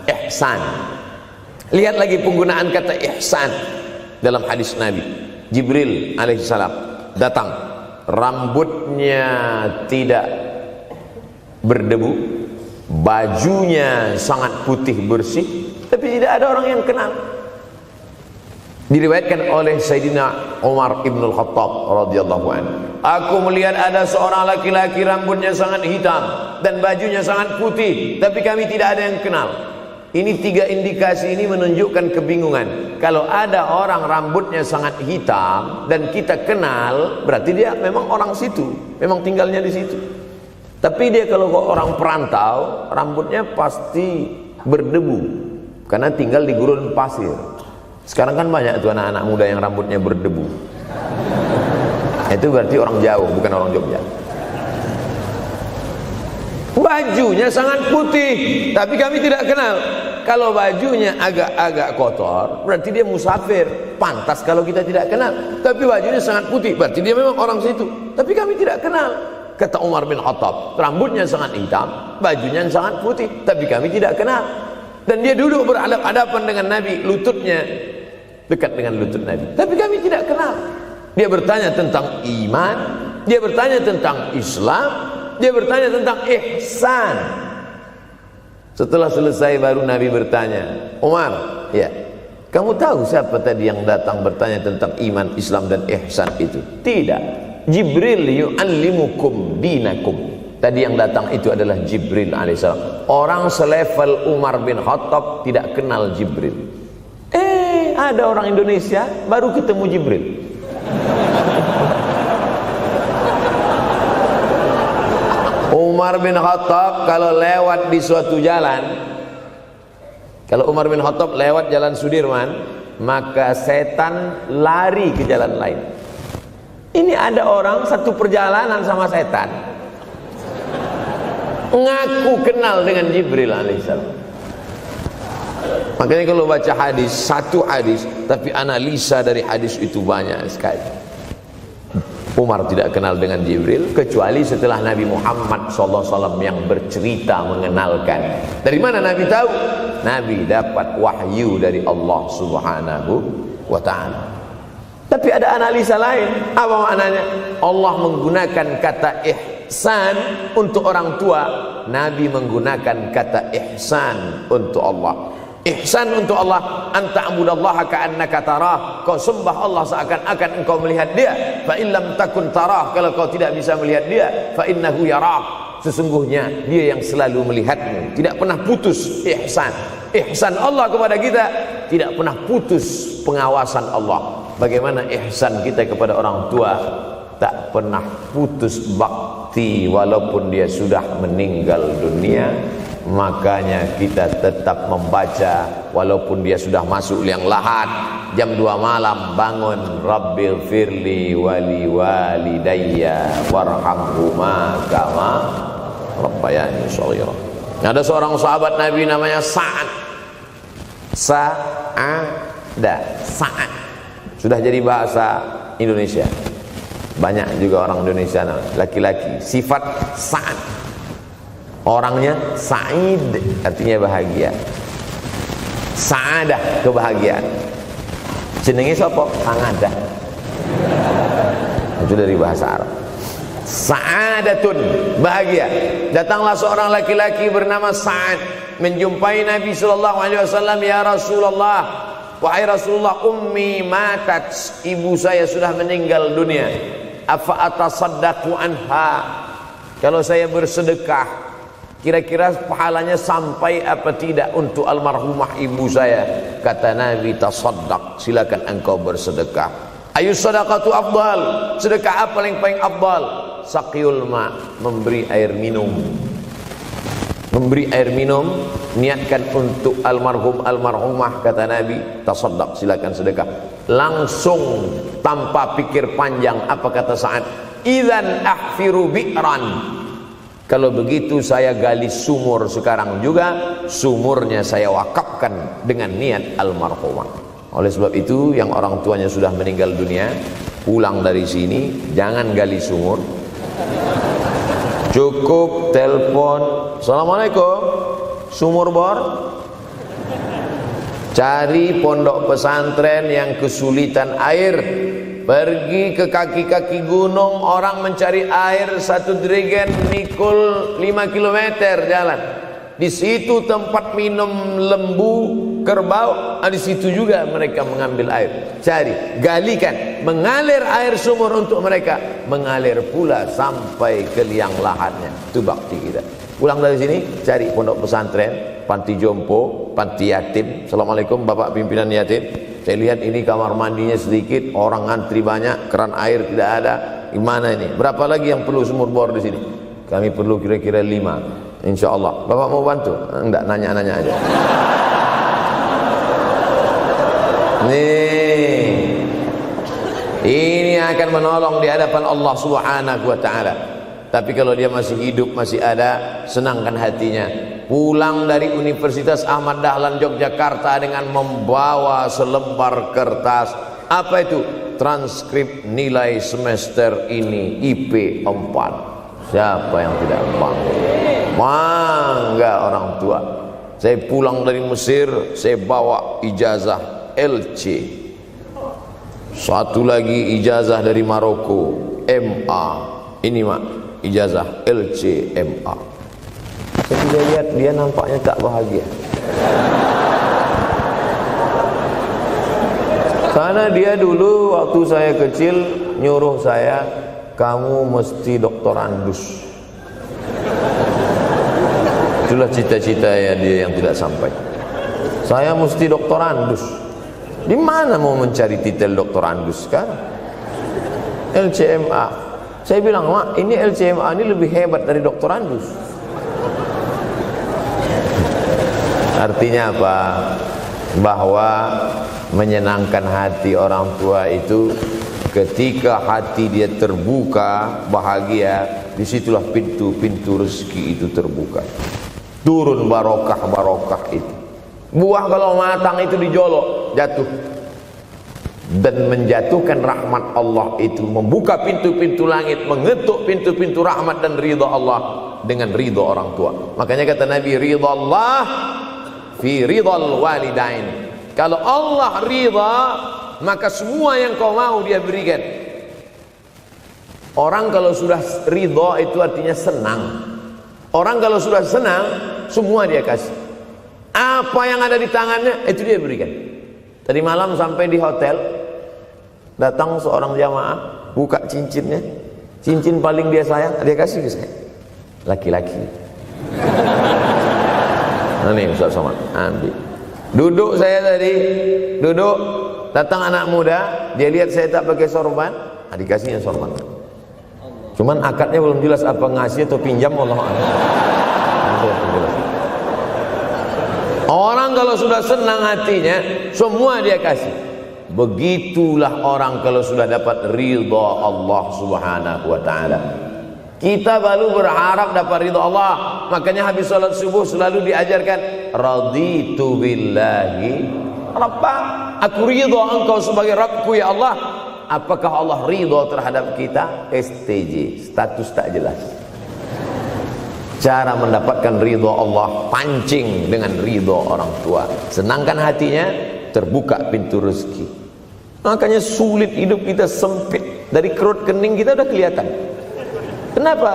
Ihsan. Lihat lagi penggunaan kata ihsan dalam hadis Nabi. Jibril alaihissalam datang, rambutnya tidak berdebu, bajunya sangat putih bersih, tapi tidak ada orang yang kenal. Diriwayatkan oleh Sayyidina Umar ibn al-Khattab radhiyallahu anhu, aku melihat ada seorang laki-laki rambutnya sangat hitam dan bajunya sangat putih, tapi kami tidak ada yang kenal. Ini tiga indikasi ini menunjukkan kebingungan. Kalau ada orang rambutnya sangat hitam dan kita kenal, berarti dia memang orang situ, memang tinggalnya di situ. Tapi dia kalau orang perantau, rambutnya pasti berdebu karena tinggal di gurun pasir. Sekarang kan banyak tuh anak-anak muda yang rambutnya berdebu. Itu berarti orang jauh, bukan orang Jogja. Bajunya sangat putih, tapi kami tidak kenal. Kalau bajunya agak-agak kotor, berarti dia musafir. Pantas kalau kita tidak kenal. Tapi bajunya sangat putih, berarti dia memang orang situ. Tapi kami tidak kenal. Kata Umar bin Khattab, rambutnya sangat hitam, bajunya sangat putih, tapi kami tidak kenal. Dan dia duduk berhadapan dengan Nabi, lututnya dekat dengan lutut Nabi, tapi kami tidak kenal. Dia bertanya tentang iman, dia bertanya tentang Islam, dia bertanya tentang ihsan. Setelah selesai baru Nabi bertanya, Umar, ya, kamu tahu siapa tadi yang datang bertanya tentang iman, Islam dan ihsan itu? Tidak. Jibril yu'allimukum dinakum. Tadi yang datang itu adalah Jibril alaihissalam. Orang selevel Umar bin Khattab tidak kenal Jibril. Ada orang Indonesia baru ketemu Jibril. Umar bin Khattab kalau lewat di suatu jalan, kalau Umar bin Khattab lewat jalan Sudirman, maka setan lari ke jalan lain. Ini ada orang satu perjalanan sama setan, ngaku kenal dengan Jibril alaihissalam. Makanya kalau baca hadis, satu hadis, tapi analisa dari hadis itu banyak sekali. Umar tidak kenal dengan Jibril kecuali setelah Nabi Muhammad SAW yang bercerita mengenalkan. Dari mana Nabi tahu? Nabi dapat wahyu dari Allah Subhanahu wa ta'ala. Tapi ada analisa lain. Apa maknanya? Allah menggunakan kata ihsan untuk orang tua, Nabi menggunakan kata ihsan untuk Allah. Ihsan untuk Allah, anta'budallaha ka'annaka tarah, kau sembah Allah seakan-akan engkau melihat dia. Fa illam takun tarah, kalau kau tidak bisa melihat dia, fa innahu yarak, sesungguhnya dia yang selalu melihatmu. Tidak pernah putus ihsan. Ihsan Allah kepada kita, tidak pernah putus pengawasan Allah. Bagaimana ihsan kita kepada orang tua? Tak pernah putus bakti walaupun dia sudah meninggal dunia. Makanya kita tetap membaca walaupun dia sudah masuk liang lahat, jam 2 malam bangun, Rabbil firli wali walidayya warhamhuma kama rabbayani shaghira. Ada seorang sahabat Nabi namanya Sa'ad. Sa'ad sudah jadi bahasa Indonesia. Banyak juga orang Indonesia laki-laki sifat Sa'ad. Orangnya Sa'id, artinya bahagia. Sa'adah, kebahagiaan. Jenenge sapa? Sangadah. Itu dari bahasa Arab. Sa'adatun, bahagia. Datanglah seorang laki-laki bernama Sa'ad menjumpai Nabi sallallahu alaihi wasallam. Ya Rasulullah, wahai Rasulullah, ummi matat, ibu saya sudah meninggal dunia. Afa atasaddaqu anha, kalau saya bersedekah kira-kira pahalanya sampai apa tidak untuk almarhumah ibu saya? Kata Nabi, tasaddaq, silakan engkau bersedekah. Ayu sadaqatu afdal, sedekah apa yang paling afdal? Saqiyul ma, memberi air minum. Memberi air minum, niatkan untuk almarhum almarhumah, kata Nabi, tasaddaq, silakan sedekah. Langsung tanpa pikir panjang, apa kata Sa'ad? Idzan ahfiru bi'ran, kalau begitu saya gali sumur sekarang juga, sumurnya saya wakafkan dengan niat almarhumah. Oleh sebab itu, yang orang tuanya sudah meninggal dunia, pulang dari sini jangan gali sumur, cukup telepon, assalamualaikum, sumur bor. Cari pondok pesantren yang kesulitan air, pergi ke kaki-kaki gunung, orang mencari air 1 jerigen mikul 5 km jalan. Di situ tempat minum lembu, kerbau, di situ juga mereka mengambil air. Cari, galikan, mengalir air sumur untuk mereka, mengalir pula sampai ke liang lahatnya. Itu bakti kita. Pulang dari sini, cari pondok pesantren, panti jompo, panti yatim. Assalamualaikum Bapak pimpinan yatim, saya lihat ini kamar mandinya sedikit, orang ngantri banyak, keran air tidak ada. Gimana ini? Berapa lagi yang perlu sumur bor di sini? Kami perlu kira-kira 5. Insya Allah. Bapak mau bantu? Enggak, nanya-nanya aja. Nih, ini akan menolong di hadapan Allah Subhanahu wa ta'ala. Tapi kalau dia masih hidup, masih ada, senangkan hatinya. Pulang dari Universitas Ahmad Dahlan Yogyakarta dengan membawa selembar kertas. Apa itu? Transkrip nilai semester ini IP 4. Siapa yang tidak bangga? Bangga orang tua. Saya pulang dari Mesir, saya bawa ijazah LC. Satu lagi ijazah dari Maroko, MA. Ini mak, ijazah LC MA. Saya lihat dia nampaknya tak bahagia. Karena dia dulu waktu saya kecil nyuruh saya, kamu mesti doktorandus. Itulah cita-cita ya dia yang tidak sampai. Saya mesti doktorandus. Di mana mau mencari titel doktorandus sekarang? LCMA. Saya bilang, mak, ini LCMA ini lebih hebat dari doktorandus. Artinya apa? Bahwa menyenangkan hati orang tua itu ketika hati dia terbuka, bahagia, disitulah pintu-pintu rezeki itu terbuka. Turun barokah-barokah itu. Buah kalau matang itu dijolok, jatuh. Dan menjatuhkan rahmat Allah itu, membuka pintu-pintu langit, mengetuk pintu-pintu rahmat dan ridha Allah dengan ridha orang tua. Makanya kata Nabi, ridha Allah fi ridhal walidain. Kalau Allah ridha, maka semua yang kau mau dia berikan. Orang kalau sudah ridha itu artinya senang. Orang kalau sudah senang, semua dia kasih. Apa yang ada di tangannya, itu dia berikan. Tadi malam sampai di hotel, datang seorang jamaah, buka cincinnya. Cincin paling dia sayang, dia kasih ke saya. Laki-laki. Nah nih Ustaz Somad, ambil. Duduk saya tadi, duduk, datang anak muda, dia lihat saya tak pakai sorban, dikasihnya sorban. Cuman akadnya belum jelas apa ngasih atau pinjam, Allah. Orang kalau sudah senang hatinya, semua dia kasih. Begitulah orang kalau sudah dapat ridha Allah Subhanahu wa ta'ala. Kita baru berharap dapat ridha Allah. Makanya habis salat subuh selalu diajarkan, raditu billahi rabba. Aku ridha engkau sebagai Rabbku ya Allah. Apakah Allah ridha terhadap kita? STJ, status tak jelas. Cara mendapatkan ridha Allah, pancing dengan ridha orang tua. Senangkan hatinya, terbuka pintu rezeki. Makanya sulit hidup kita, sempit. Dari kerut kening kita udah kelihatan. Kenapa?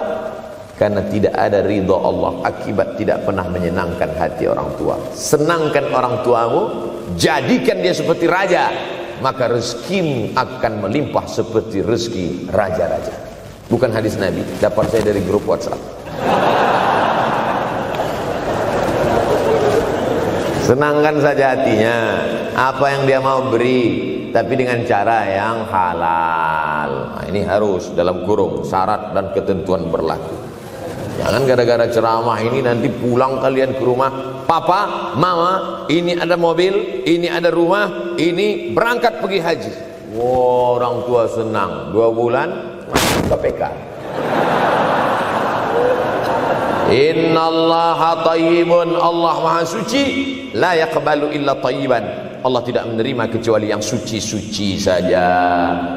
Karena tidak ada ridho Allah akibat tidak pernah menyenangkan hati orang tua. Senangkan orang tuamu, jadikan dia seperti raja, maka rezekimu akan melimpah seperti rezeki raja-raja. Bukan hadis Nabi, dapat saya dari grup WhatsApp. Senangkan saja hatinya, apa yang dia mau beri, tapi dengan cara yang halal. Nah, ini harus dalam kurung syarat dan ketentuan berlaku. Jangan gara-gara ceramah ini nanti pulang kalian ke rumah, papa, mama, ini ada mobil, ini ada rumah, ini berangkat pergi haji. Wow, orang tua senang, 2 bulan KPK. Innallaha thayyibun, Allah maha suci, la yaqbalu illa thayyiban. Allah tidak menerima kecuali yang suci-suci saja.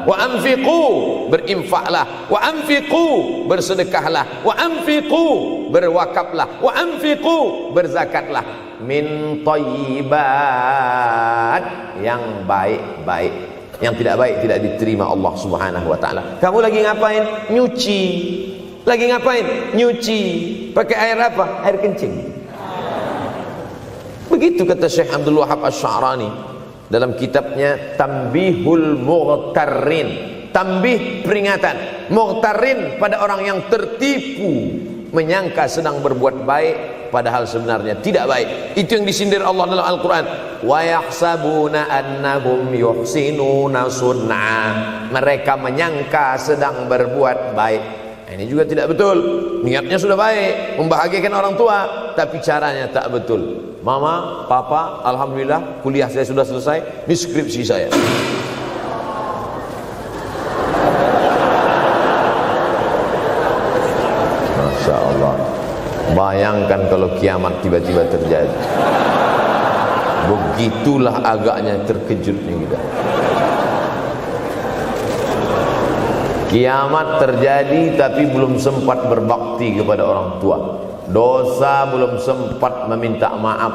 Wa anfiqu, berinfaklah. Wa anfiqu, bersedekahlah. Wa anfiqu, berwakaflah. Wa anfiqu, berzakatlah. Min thayyibat, yang baik-baik. Yang tidak baik tidak diterima Allah Subhanahu wa taala. Kamu lagi ngapain? Nyuci. Lagi ngapain? Nyuci. Pakai air apa? Air kencing. Begitu kata Syekh Abdul Wahab Asy-Sya'rani dalam kitabnya Tanbihul Mughtarrin. Tanbih, peringatan. Mughtarrin, pada orang yang tertipu, menyangka sedang berbuat baik padahal sebenarnya tidak baik. Itu yang disindir Allah dalam Al-Quran. Wa yahsabuna annahum yuhsinuna sun'a. Mereka menyangka sedang berbuat baik. Ini juga tidak betul. Niatnya sudah baik, membahagiakan orang tua, tapi caranya tak betul. Mama, papa, alhamdulillah kuliah saya sudah selesai, ini skripsi saya. Masya Allah. Bayangkan kalau kiamat tiba-tiba terjadi. Begitulah agaknya terkejutnya kita. Kiamat terjadi tapi belum sempat berbakti kepada orang tua. Dosa belum sempat meminta maaf.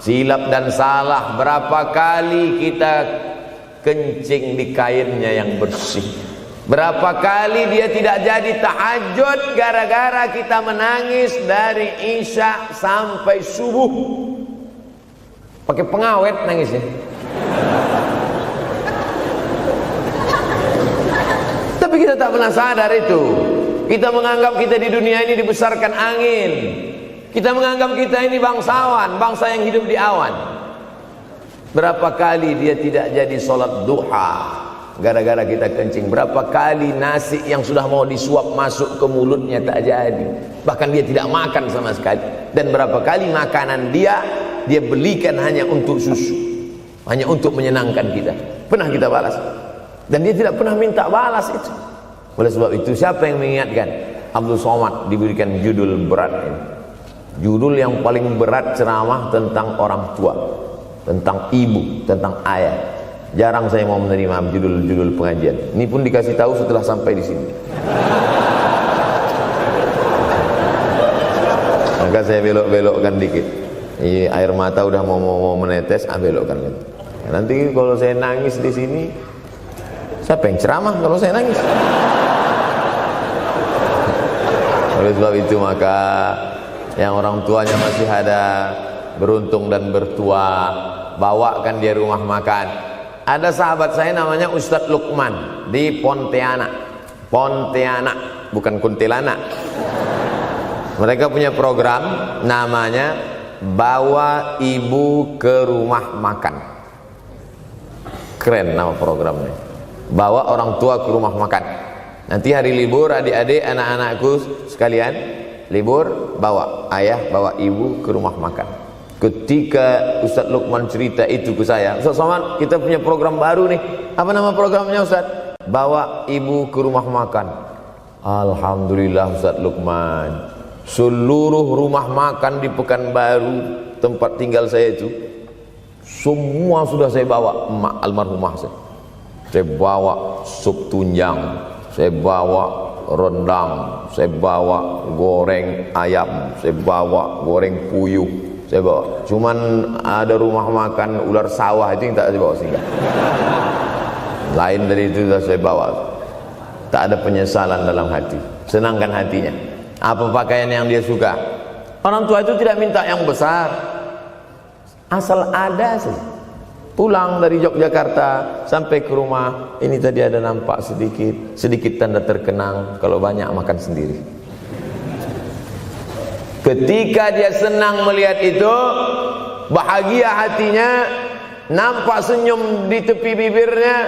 Silap dan salah berapa kali kita kencing di kainnya yang bersih. Berapa kali dia tidak jadi tahajud gara-gara kita menangis dari Isya sampai subuh. Pakai pengawet nangisnya. Tapi kita tak pernah sadar itu. Kita menganggap kita di dunia ini dibesarkan angin. Kita menganggap kita ini bangsawan, bangsa yang hidup di awan. Berapa kali dia tidak jadi sholat duha gara-gara kita kencing. Berapa kali nasi yang sudah mau disuap masuk ke mulutnya tak jadi. Bahkan dia tidak makan sama sekali. Dan berapa kali makanan dia belikan hanya untuk susu, hanya untuk menyenangkan kita. Pernah kita balas. Dan dia tidak pernah minta balas itu. Oleh sebab itu siapa yang mengingatkan? Abdul Somad diberikan judul berat ini. Judul yang paling berat ceramah tentang orang tua, tentang ibu, tentang ayah. Jarang saya mau menerima judul-judul pengajian. Ini pun dikasih tahu setelah sampai di sini. Maka saya belok-belokkan dikit. Ini air mata udah mau menetes, belokkan lagi. Nanti kalau saya nangis di sini, siapa yang ceramah kalau saya nangis? Oleh sebab itu maka yang orang tuanya masih ada, beruntung dan bertua, bawakan dia rumah makan. Ada sahabat saya namanya Ustadz Lukman di Pontianak, bukan Kuntilanak. Mereka punya program namanya Bawa Ibu ke Rumah Makan. Keren nama programnya. Bawa orang tua ke rumah makan. Nanti hari libur adik-adik, anak-anakku sekalian libur, bawa ayah, bawa ibu ke rumah makan. Ketika Ustadz Lukman cerita itu ke saya, Ustadz Somad, kita punya program baru nih. Apa nama programnya Ustadz? Bawa ibu ke rumah makan. Alhamdulillah Ustadz Lukman, seluruh rumah makan di Pekanbaru tempat tinggal saya itu, semua sudah saya bawa emak almarhumah saya. Saya bawa sup tunjang, saya bawa rendang, saya bawa goreng ayam, saya bawa goreng puyuh, saya bawa. Cuman ada rumah makan ular sawah itu yang tak saya bawa singgah. Lain dari itu sudah saya bawa. tak ada penyesalan dalam hati, senangkan hatinya. Apa pakaian yang dia suka. Orang tua itu tidak minta yang besar, asal ada saja. Pulang dari Yogyakarta sampai ke rumah, ini tadi ada nampak sedikit tanda terkenang, kalau banyak makan sendiri. Ketika dia senang melihat itu, bahagia hatinya, nampak senyum di tepi bibirnya,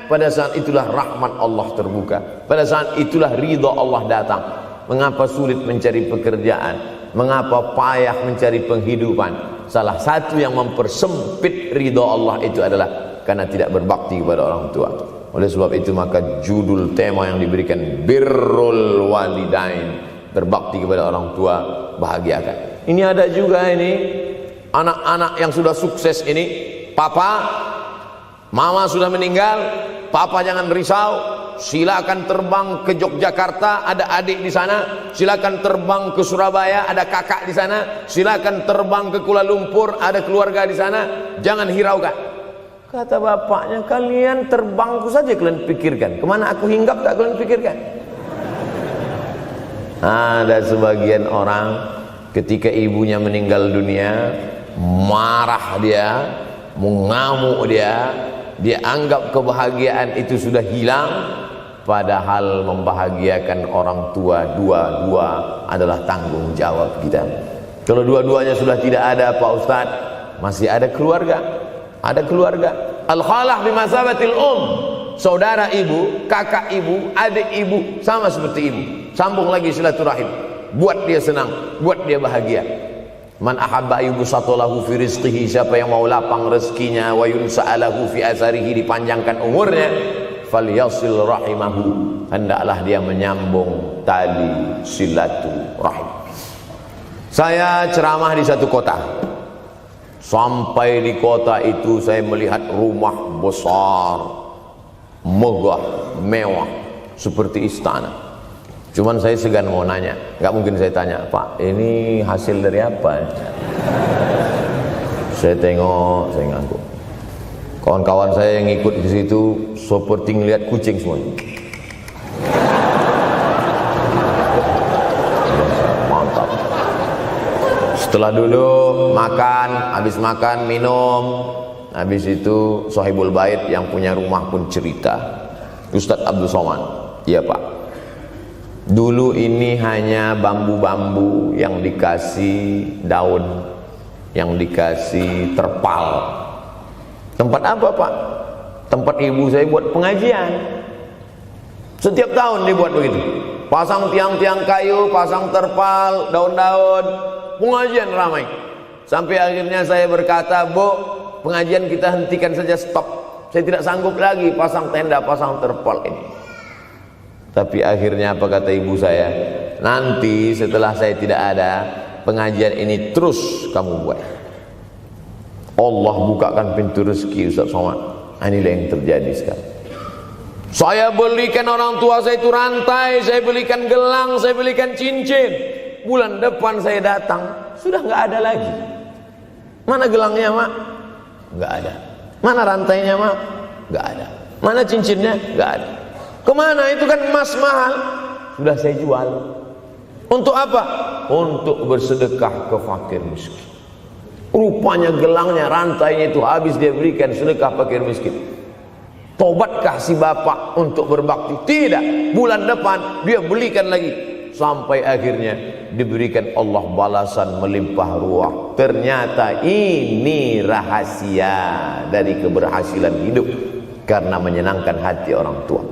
pada saat itulah rahmat Allah terbuka, pada saat itulah ridha Allah datang. Mengapa sulit mencari pekerjaan, mengapa payah mencari penghidupan? Salah satu yang mempersempit ridha Allah itu adalah karena tidak berbakti kepada orang tua. Oleh sebab itu maka judul tema yang diberikan birrul walidain, berbakti kepada orang tua, bahagiakan. Ini ada juga ini anak-anak yang sudah sukses ini, papa, mama sudah meninggal, papa jangan risau, silakan terbang ke Yogyakarta, ada adik di sana, silakan terbang ke Surabaya, ada kakak di sana, silakan terbang ke Kuala Lumpur, ada keluarga di sana, jangan hiraukan. Kata bapaknya, kalian terbangku saja kalian pikirkan, kemana aku hinggap tak kalian pikirkan. Ada sebagian orang ketika ibunya meninggal dunia, marah dia, mengamuk dia anggap kebahagiaan itu sudah hilang, padahal membahagiakan orang tua dua-dua adalah tanggung jawab kita. Kalau dua-duanya sudah tidak ada Pak Ustadz, masih ada keluarga, al-khalah bimasabatil saudara ibu, kakak ibu, adik ibu, sama seperti ibu. Sambung lagi silaturahim, buat dia senang, buat dia bahagia. Man ahabba yubsatalahu fi rizqihi, siapa yang mau lapang rezekinya, wa yunsa'alahu fi azarihi, dipanjangkan umurnya, falyasil rahimahu, hendaklah dia menyambung tali silaturahim. Saya ceramah di satu kota. Sampai di kota itu saya melihat rumah besar, megah, mewah, seperti istana. Cuman saya segan mau nanya, nggak mungkin saya tanya, Pak, ini hasil dari apa? Saya tengok, saya ngangguk. Kawan-kawan saya yang ikut di situ seperti ngelihat kucing semua. Mantap. Setelah duduk, makan, habis makan, minum, habis itu Sohibul Bait yang punya rumah pun cerita, Ustadz Abdul Somad, iya Pak, dulu ini hanya bambu-bambu yang dikasih daun, yang dikasih terpal. Tempat apa Pak? Tempat ibu saya buat pengajian. Setiap tahun dibuat begitu. Pasang tiang-tiang kayu, pasang terpal, daun-daun, pengajian ramai. Sampai akhirnya saya berkata, Bu, pengajian kita hentikan saja, stop. Saya tidak sanggup lagi pasang tenda, pasang terpal ini. Tapi akhirnya apa kata ibu saya? Nanti setelah saya tidak ada, pengajian ini terus kamu buat. Allah bukakan pintu rezeki Ustaz Somad. Inilah yang terjadi sekarang. Saya belikan orang tua saya itu rantai, saya belikan gelang, saya belikan cincin. Bulan depan saya datang, sudah nggak ada lagi. Mana gelangnya Mak? Nggak ada. Mana rantainya Mak? Nggak ada. Mana cincinnya? Nggak ada. Kemana? Itu kan emas mahal. Sudah saya jual. Untuk apa? Untuk bersedekah ke fakir miskin. Rupanya gelangnya, rantainya itu habis dia berikan sedekah fakir miskin. Tobatkah si bapak untuk berbakti? Tidak. Bulan depan dia belikan lagi. Sampai akhirnya diberikan Allah balasan melimpah ruah. Ternyata ini rahasia dari keberhasilan hidup, karena menyenangkan hati orang tua.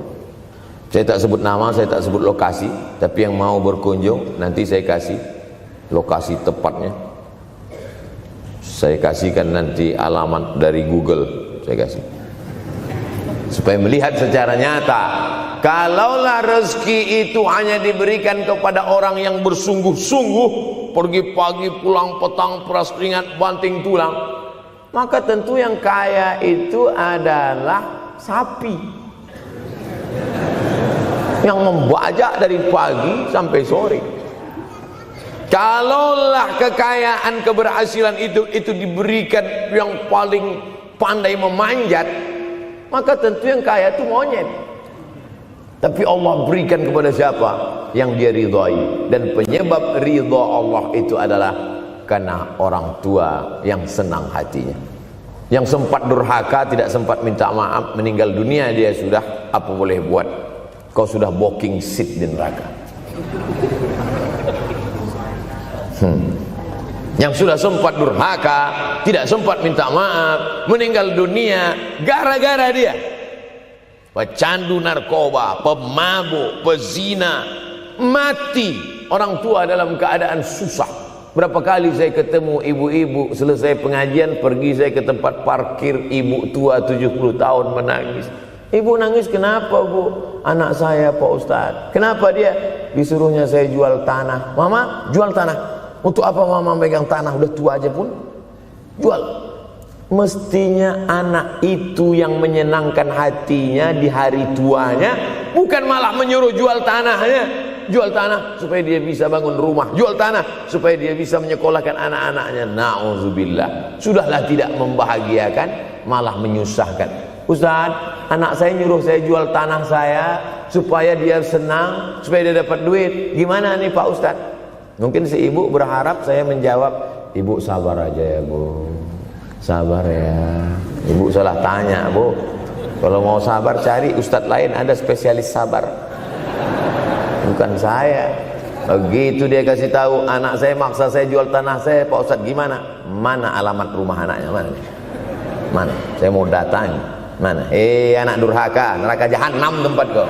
Saya tak sebut nama, saya tak sebut lokasi, tapi yang mau berkunjung nanti saya kasih lokasi tepatnya. Saya kasihkan nanti alamat dari Google, saya kasih, supaya melihat secara nyata. Kalaulah rezeki itu hanya diberikan kepada orang yang bersungguh-sungguh, pergi pagi pulang petang, peras keringat banting tulang, maka tentu yang kaya itu adalah sapi yang membajak dari pagi sampai sore. Kalaulah kekayaan, keberhasilan itu diberikan yang paling pandai memanjat, maka tentu yang kaya itu monyet. Tapi Allah berikan kepada siapa yang dia ridhai. Dan penyebab ridha Allah itu adalah karena orang tua yang senang hatinya. Yang sempat durhaka, tidak sempat minta maaf, meninggal dunia dia sudah, apa boleh buat? Kau sudah booking seat di neraka. Yang sudah sempat durhaka, tidak sempat minta maaf, meninggal dunia gara-gara dia pecandu narkoba, pemabuk, pezina, mati. Orang tua dalam keadaan susah. Berapa kali saya ketemu ibu-ibu selesai pengajian, pergi saya ke tempat parkir, ibu tua 70 tahun menangis. Ibu nangis kenapa bu? Anak saya Pak Ustadz. Kenapa dia? Disuruhnya saya jual tanah. Mama jual tanah. Untuk apa mama megang tanah? Udah tua aja pun jual. Mestinya anak itu yang menyenangkan hatinya di hari tuanya, bukan malah menyuruh jual tanahnya. Jual tanah supaya dia bisa bangun rumah, jual tanah supaya dia bisa menyekolahkan anak-anaknya. Na'udzubillah. Sudahlah tidak membahagiakan, malah menyusahkan. Ustaz, anak saya nyuruh saya jual tanah saya supaya dia senang, supaya dia dapat duit. Gimana nih Pak Ustaz? Mungkin si ibu berharap saya menjawab, ibu sabar aja ya bu, sabar ya. Ibu salah tanya bu. Kalau mau sabar cari ustadz lain, ada spesialis sabar, bukan saya. Begitu dia kasih tahu, anak saya maksa saya jual tanah saya, Pak Ustadz gimana? Mana alamat rumah anaknya? Mana? Saya mau datang. Mana? Anak durhaka, neraka jahanam tempat kau.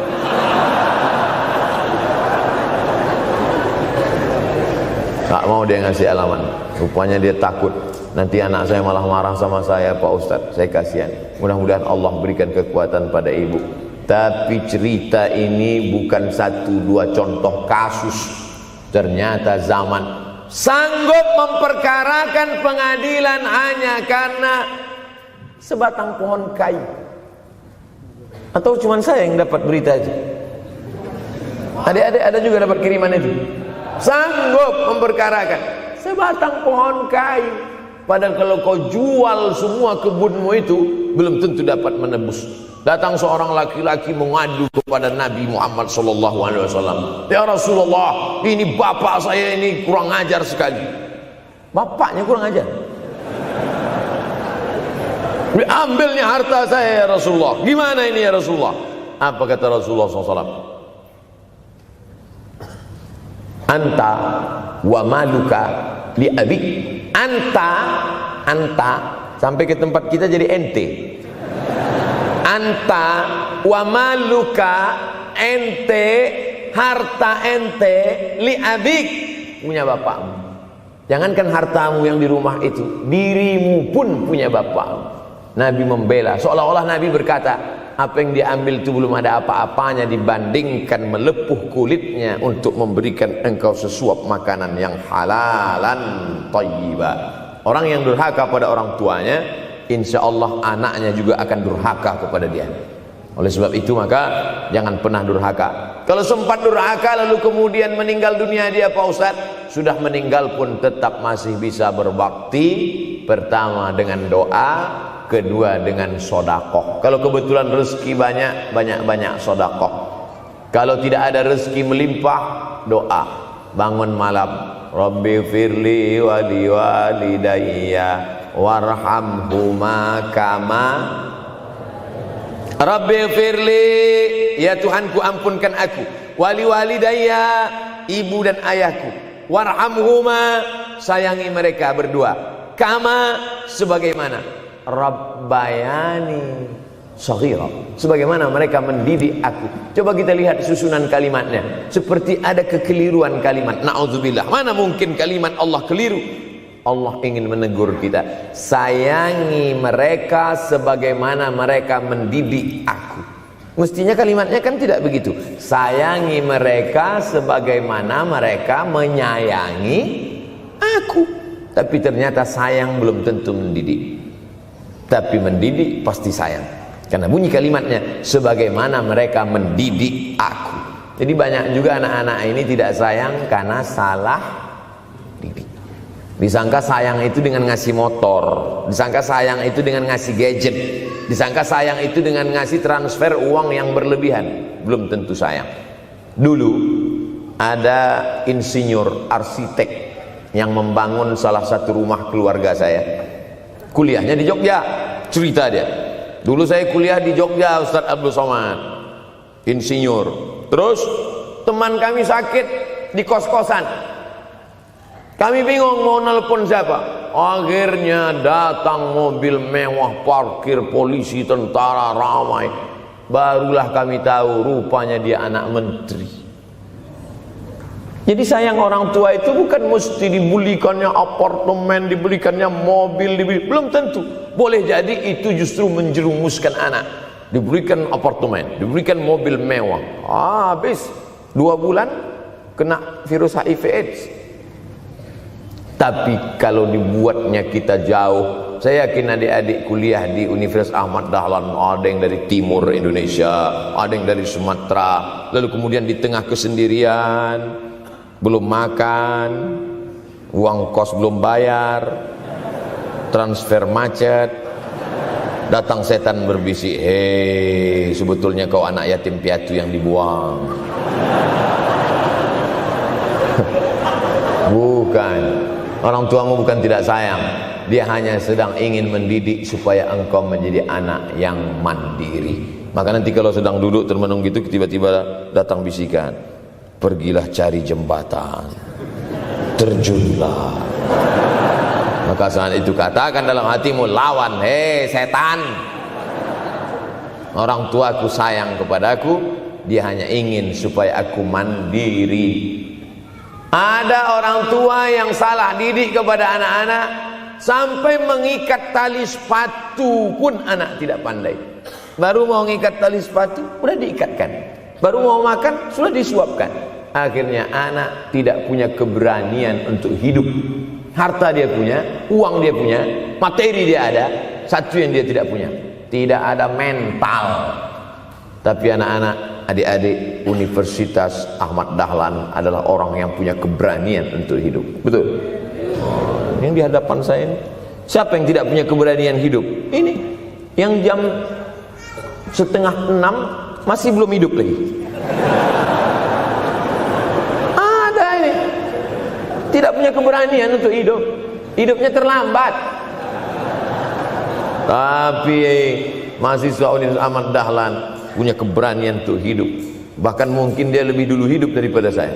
Tak mau dia ngasih alamat. Rupanya dia takut nanti anak saya malah marah sama saya, Pak Ustadz. Saya kasihan. Mudah-mudahan Allah berikan kekuatan pada ibu. Tapi cerita ini bukan satu dua contoh kasus. Ternyata zaman sanggup memperkarakan pengadilan hanya karena sebatang pohon kayu. Atau cuma saya yang dapat berita aja? Adik-adik ada juga dapat kiriman itu. Sanggup memperkarakan sebatang pohon kayu. Padahal kalau kau jual semua kebunmu itu, belum tentu dapat menebus. Datang seorang laki-laki mengadu kepada Nabi Muhammad SAW. Ya Rasulullah, ini bapak saya ini kurang ajar sekali. Bapaknya kurang ajar. Diambilnya harta saya ya Rasulullah. Gimana ini ya Rasulullah? Apa kata Rasulullah SAW? Anta wa maluka li abik. Anta sampai ke tempat kita jadi ente. Anta wa maluka, ente, harta ente, li abik, punya bapakmu. Jangankan hartamu yang di rumah itu, dirimu pun punya bapakmu. Nabi membela, seolah-olah Nabi berkata, apa yang diambil itu belum ada apa-apanya dibandingkan melepuh kulitnya untuk memberikan engkau sesuap makanan yang halalan thayyibah. Orang yang durhaka pada orang tuanya, insya Allah anaknya juga akan durhaka kepada dia. Oleh sebab itu maka jangan pernah durhaka. Kalau sempat durhaka lalu kemudian meninggal dunia dia Pak Ustadz, sudah meninggal pun tetap masih bisa berbakti. Pertama dengan doa, kedua dengan sodakoh. Kalau kebetulan rezeki banyak sodakoh. Kalau tidak ada rezeki melimpah, doa. Bangun malam, Rabbi firli wali walidayya warhamhuma kama Rabbi firli, ya Tuhanku ampunkan aku, wali walidayya, ibu dan ayahku, warhamhuma, sayangi mereka berdua, kama, sebagaimana Rabbayani shaghira, sebagaimana mereka mendidik aku. Coba kita lihat susunan kalimatnya, seperti ada kekeliruan kalimat. Na'udzubillah, mana mungkin kalimat Allah keliru. Allah ingin menegur kita, sayangi mereka sebagaimana mereka mendidik aku. Mestinya kalimatnya kan tidak begitu, sayangi mereka sebagaimana mereka menyayangi aku. Tapi ternyata sayang belum tentu mendidik, tapi mendidik pasti sayang. Karena bunyi kalimatnya, sebagaimana mereka mendidik aku. Jadi banyak juga anak-anak ini tidak sayang karena salah didik. Disangka sayang itu dengan ngasih motor, disangka sayang itu dengan ngasih gadget, disangka sayang itu dengan ngasih transfer uang yang berlebihan. belum tentu sayang. Dulu ada insinyur arsitek yang membangun salah satu rumah keluarga saya. Kuliahnya di Jogja. Cerita dia, dulu saya kuliah di Jogja, Ustadz Abdul Somad, insinyur. Terus teman kami sakit di kos-kosan. Kami bingung mau nelpon siapa. Akhirnya datang mobil mewah, parkir polisi, tentara, ramai. Barulah kami tahu rupanya dia anak menteri. Jadi sayang orang tua itu bukan mesti dibelikannya apartemen, dibelikannya mobil, belum tentu. Boleh jadi itu justru menjerumuskan anak. Diberikan apartemen, diberikan mobil mewah. Habis 2 bulan kena virus HIV AIDS. Tapi kalau dibuatnya kita jauh, saya yakin adik-adik kuliah di Universitas Ahmad Dahlan, ada yang dari timur Indonesia, ada yang dari Sumatera, lalu kemudian di tengah kesendirian, belum makan, uang kos belum bayar, transfer macet, datang setan berbisik, hei sebetulnya kau anak yatim piatu yang dibuang. Bukan, orang tuamu bukan tidak sayang, dia hanya sedang ingin mendidik supaya engkau menjadi anak yang mandiri. Maka nanti kalau sedang duduk termenung gitu, tiba-tiba datang bisikan, pergilah cari jembatan, terjunlah. Maka saat itu katakan dalam hatimu, lawan, hei setan. Orang tuaku sayang kepadaku, dia hanya ingin supaya aku mandiri. Ada orang tua yang salah didik kepada anak-anak, sampai mengikat tali sepatu pun anak tidak pandai. Baru mau mengikat tali sepatu, sudah diikatkan. Baru mau makan, sudah disuapkan. Akhirnya anak tidak punya keberanian untuk hidup. Harta dia punya, uang dia punya, materi dia ada, satu yang dia tidak punya, tidak ada mental. Tapi anak-anak, adik-adik Universitas Ahmad Dahlan adalah orang yang punya keberanian untuk hidup. Betul? Yang di hadapan saya ini, siapa yang tidak punya keberanian hidup? Ini yang jam 5:30 masih belum hidup lagi. Ada ini tidak punya keberanian untuk hidup, hidupnya terlambat. Tapi mahasiswa Universitas Ahmad Dahlan punya keberanian untuk hidup. Bahkan mungkin dia lebih dulu hidup daripada saya.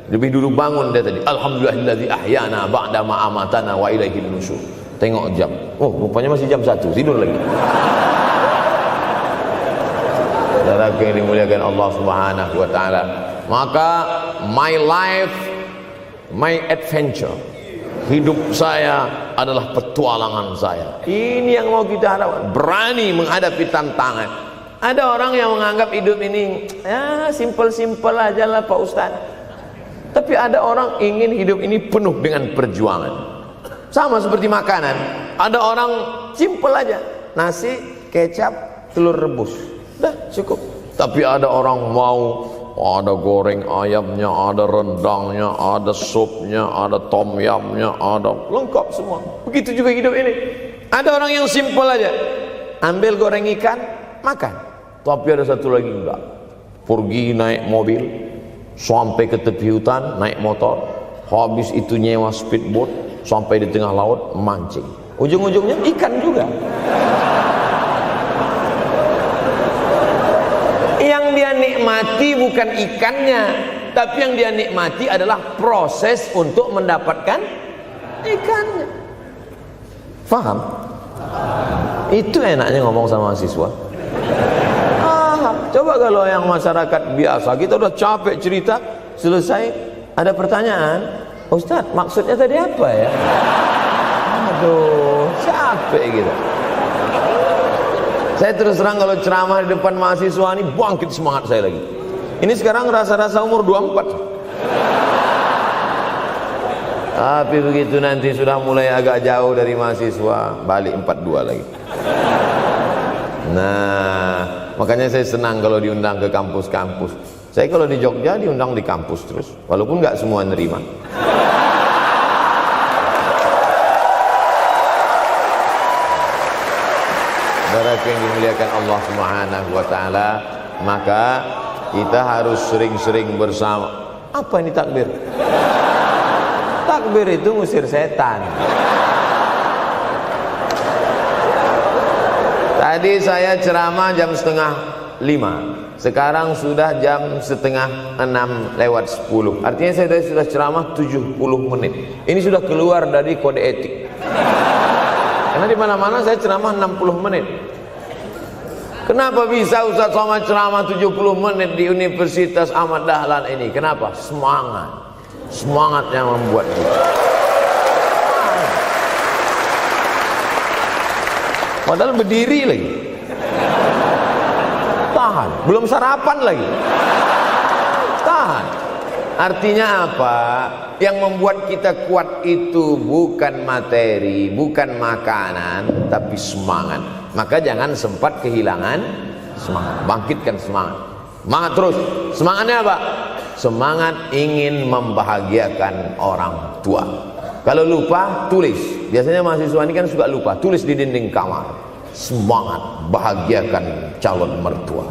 Lebih dulu bangun dia tadi. Alhamdulillahillazi ahyana ba'da ma amatana wa ilaihil nusyur. Tengok jam. Oh, rupanya masih jam 1, tidur lagi. Saudara yang dimuliakan Allah Subhanahu wa taala. Maka my life, my adventure, hidup saya adalah petualangan saya. Ini yang mau kita harapkan. Berani menghadapi tantangan. Ada orang yang menganggap hidup ini ya simpel-simpel aja lah Pak Ustadz. Tapi ada orang ingin hidup ini penuh dengan perjuangan. Sama seperti makanan. Ada orang simpel aja, nasi, kecap, telur rebus, dah cukup. Tapi ada orang mau ada goreng ayamnya, ada rendangnya, ada supnya, ada tom yamnya, ada lengkap semua. Begitu juga hidup ini. Ada orang yang simpel aja, ambil goreng ikan, makan. Tapi ada satu lagi enggak, pergi naik mobil sampai ke tepi hutan, naik motor, habis itu nyewa speedboat sampai di tengah laut mancing, ujung-ujungnya ikan juga. Yang dia nikmati bukan ikannya, tapi yang dia nikmati adalah proses untuk mendapatkan ikannya. Faham? Itu enaknya ngomong sama mahasiswa. Coba kalau yang masyarakat biasa, kita udah capek cerita, selesai ada pertanyaan, Ustadz maksudnya tadi apa ya? Aduh, capek gitu. Saya terus terang kalau ceramah di depan mahasiswa ini bangkit semangat saya lagi. Ini sekarang rasa-rasa umur 24. Tapi begitu nanti sudah mulai agak jauh dari mahasiswa, balik 42 lagi. Nah, makanya saya senang kalau diundang ke kampus-kampus. Saya kalau di Jogja diundang di kampus terus, walaupun nggak semua nerima. Saudara yang dimuliakan Allah Subhanahu wa taala, maka Kita harus sering-sering bersama. Apa ini takbir? Takbir itu ngusir setan. Tadi saya ceramah jam 4:30. Sekarang sudah jam 5:30 Artinya saya sudah ceramah 70 menit. Ini sudah keluar dari kode etik. Karena di mana-mana saya ceramah 60 menit. Kenapa bisa Ustaz Somad ceramah 70 menit di Universitas Ahmad Dahlan ini? Kenapa? Semangat. Semangat yang membuat kita. Padahal berdiri lagi. Tahan. Belum sarapan lagi. Tahan. Artinya apa? Yang membuat kita kuat itu bukan materi, bukan makanan, tapi semangat. Maka jangan sempat kehilangan semangat. Bangkitkan semangat. Semangat terus. Semangatnya apa? Semangat ingin membahagiakan orang tua. Kalau lupa, tulis. Biasanya mahasiswa ini kan suka lupa. Tulis di dinding kamar. Semangat bahagiakan calon mertua.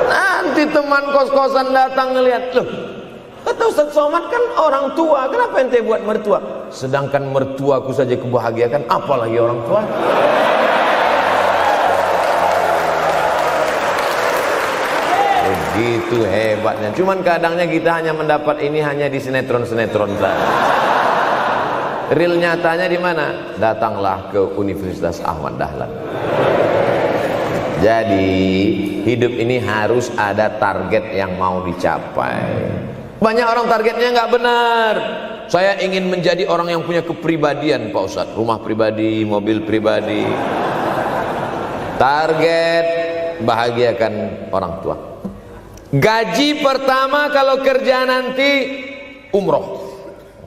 Nanti teman kos-kosan datang ngelihat, loh, kata Ustaz Somad kan orang tua, kenapa ente buat mertua? Sedangkan mertuaku saja kebahagiakan, apalagi orang tua. Begitu hebatnya. Cuman kadangnya kita hanya mendapat ini hanya di sinetron-sinetron saja. Real nyatanya di mana? Datanglah ke Universitas Ahmad Dahlan. Jadi hidup ini harus ada target yang mau dicapai. Banyak orang targetnya nggak benar. Saya ingin menjadi orang yang punya kepribadian, Pak Ustadz. Rumah pribadi, mobil pribadi. Target bahagiakan orang tua. Gaji pertama kalau kerja nanti umroh.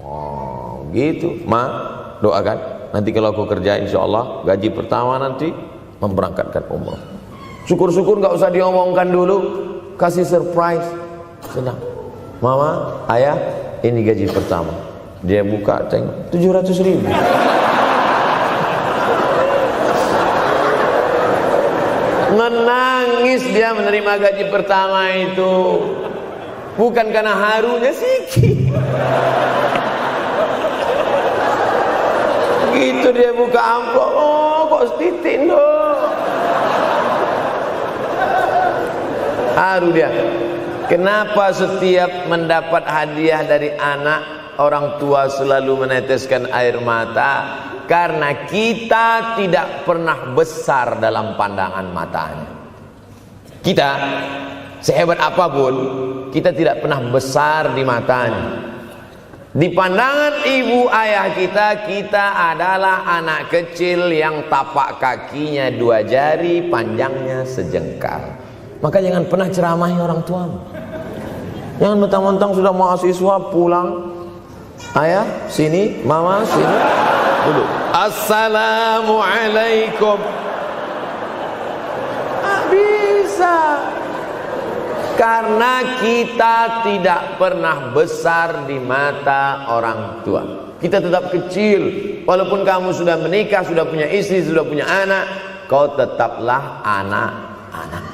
Oh, gitu. Ma, doakan. Nanti kalau aku kerja insya Allah gaji pertama nanti memberangkatkan umroh. Syukur-syukur nggak usah diomongkan dulu, kasih surprise. Senang. Mama, ayah, ini gaji pertama. Dia buka, tengok 700.000. Menangis dia menerima gaji pertama itu. Bukan karena harunya sikit. Begitu dia buka amplop, oh kok setitik dong. Haru dia. Kenapa setiap mendapat hadiah dari anak, orang tua selalu meneteskan air mata? Karena kita tidak pernah besar dalam pandangan matanya. Kita sehebat apapun, kita tidak pernah besar di matanya. Di pandangan ibu ayah kita, kita adalah anak kecil yang tapak kakinya 2 jari, panjangnya sejengkal. Maka jangan pernah ceramahi orang tuamu. Jangan mentang-mentang sudah mahasiswa pulang, ayah sini, mama sini, dulu assalamualaikum. Bisa. Karena kita tidak pernah besar di mata orang tua. Kita tetap kecil. Walaupun kamu sudah menikah, sudah punya istri, sudah punya anak, kau tetaplah anak-anak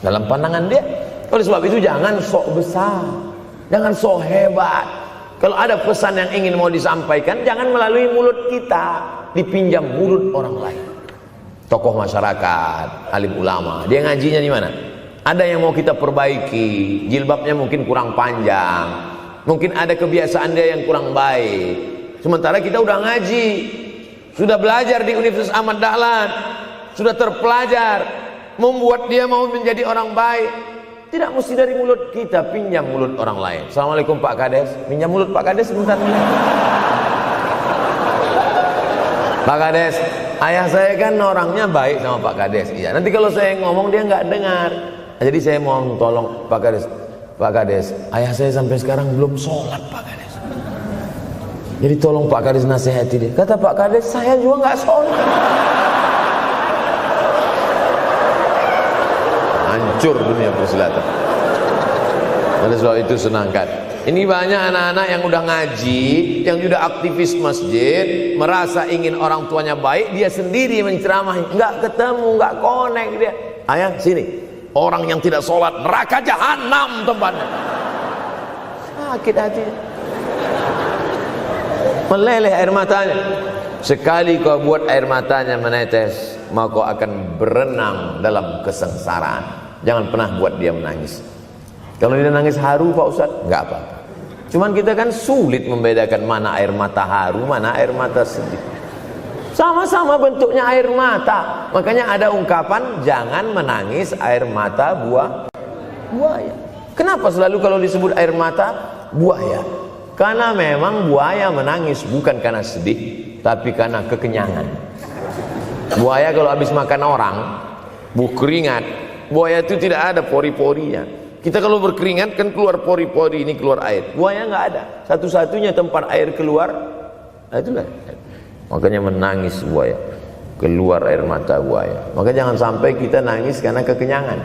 dalam pandangan dia. Oleh sebab itu jangan sok besar, jangan sok hebat. Kalau ada pesan yang ingin mau disampaikan, jangan melalui mulut kita, dipinjam mulut orang lain. Tokoh masyarakat, alim ulama, dia ngajinya di mana? Ada yang mau kita perbaiki, jilbabnya mungkin kurang panjang, mungkin ada kebiasaan dia yang kurang baik. Sementara kita udah ngaji, sudah belajar di Universitas Ahmad Dahlan, sudah terpelajar, membuat dia mau menjadi orang baik. Tidak mesti dari mulut kita, pinjam mulut orang lain. Assalamualaikum Pak Kades, pinjam mulut Pak Kades sebentar. Pak Kades, ayah saya kan orangnya baik sama Pak Kades. Iya, nanti kalau saya ngomong dia nggak dengar. Jadi saya mohon tolong Pak Kades. Pak Kades, ayah saya sampai sekarang belum sholat Pak Kades. Jadi tolong Pak Kades nasihati dia. Kata Pak Kades, saya juga nggak sholat. Hancur dunia persilatan. Oleh sebab itu senangkan Ini banyak anak-anak yang udah ngaji, yang udah aktivis masjid, merasa ingin orang tuanya baik, dia sendiri menceramahi, nggak ketemu, nggak connect dia. Ayah sini, orang yang tidak sholat neraka jahanam tempatnya. Sakit hati, meleleh air matanya. Sekali kau buat air matanya menetes, maka kau akan berenang dalam kesengsaraan. Jangan pernah buat dia menangis. Kalau dia nangis haru Pak Ustadz, nggak apa-apa. Cuman kita kan sulit membedakan mana air mata haru, mana air mata sedih. Sama-sama bentuknya air mata. Makanya ada ungkapan jangan menangis air mata buaya. Kenapa selalu kalau disebut air mata buaya? Karena memang buaya menangis bukan karena sedih, tapi karena kekenyangan. Buaya kalau habis makan orang, keringat, buaya itu tidak ada pori-porinya. Kita kalau berkeringat kan keluar pori-pori, ini keluar air. Buaya nggak ada. Satu-satunya tempat air keluar, itulah. Makanya menangis buaya, keluar air mata buaya. Maka jangan sampai kita nangis karena kekenyangan.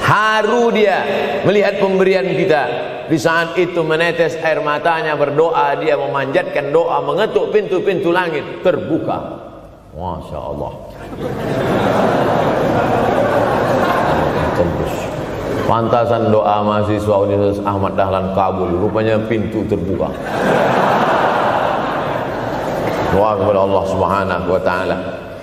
Haru dia melihat pemberian kita. Di saat itu menetes air matanya, berdoa, dia memanjatkan doa, mengetuk pintu-pintu langit, terbuka. Masya Allah. Pantasan doa mahasiswa Universitas Ahmad Dahlan kabul, rupanya pintu terbuka. Doa kepada Allah Subhanahu wa taala.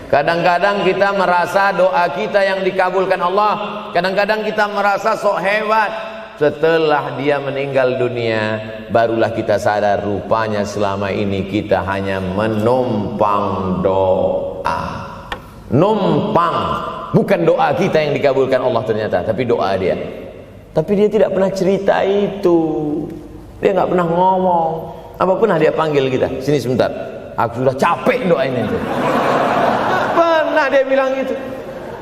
Kadang-kadang kita merasa doa kita yang dikabulkan Allah, kadang-kadang kita merasa sok hebat. Setelah dia meninggal dunia, barulah kita sadar rupanya selama ini kita hanya menumpang doa. Numpang, bukan doa kita yang dikabulkan Allah ternyata, tapi doa dia. Tapi dia tidak pernah cerita itu, dia nggak pernah ngomong. Apa pernah dia panggil kita, sini sebentar, aku sudah capek doain itu. Pernah dia bilang itu.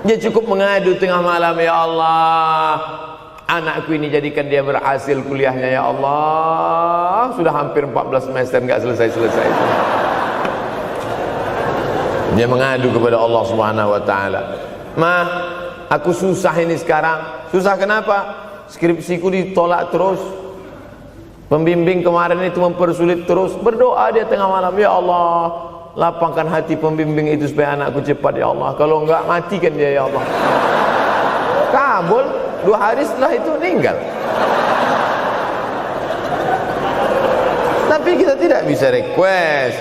Dia cukup mengadu tengah malam, ya Allah, anakku ini jadikan dia berhasil kuliahnya, ya Allah. Sudah hampir 14 semester nggak selesai-selesai. Dia mengadu kepada Allah Subhanahu wa taala. Ma, aku susah ini sekarang. Susah kenapa? Skripsiku ditolak terus. Pembimbing kemarin itu mempersulit terus. Berdoa dia tengah malam, ya Allah, lapangkan hati pembimbing itu supaya anakku cepat, ya Allah. Kalau enggak, matikan dia, ya Allah. Kabul, 2 hari setelah itu meninggal. Tapi kita tidak bisa request.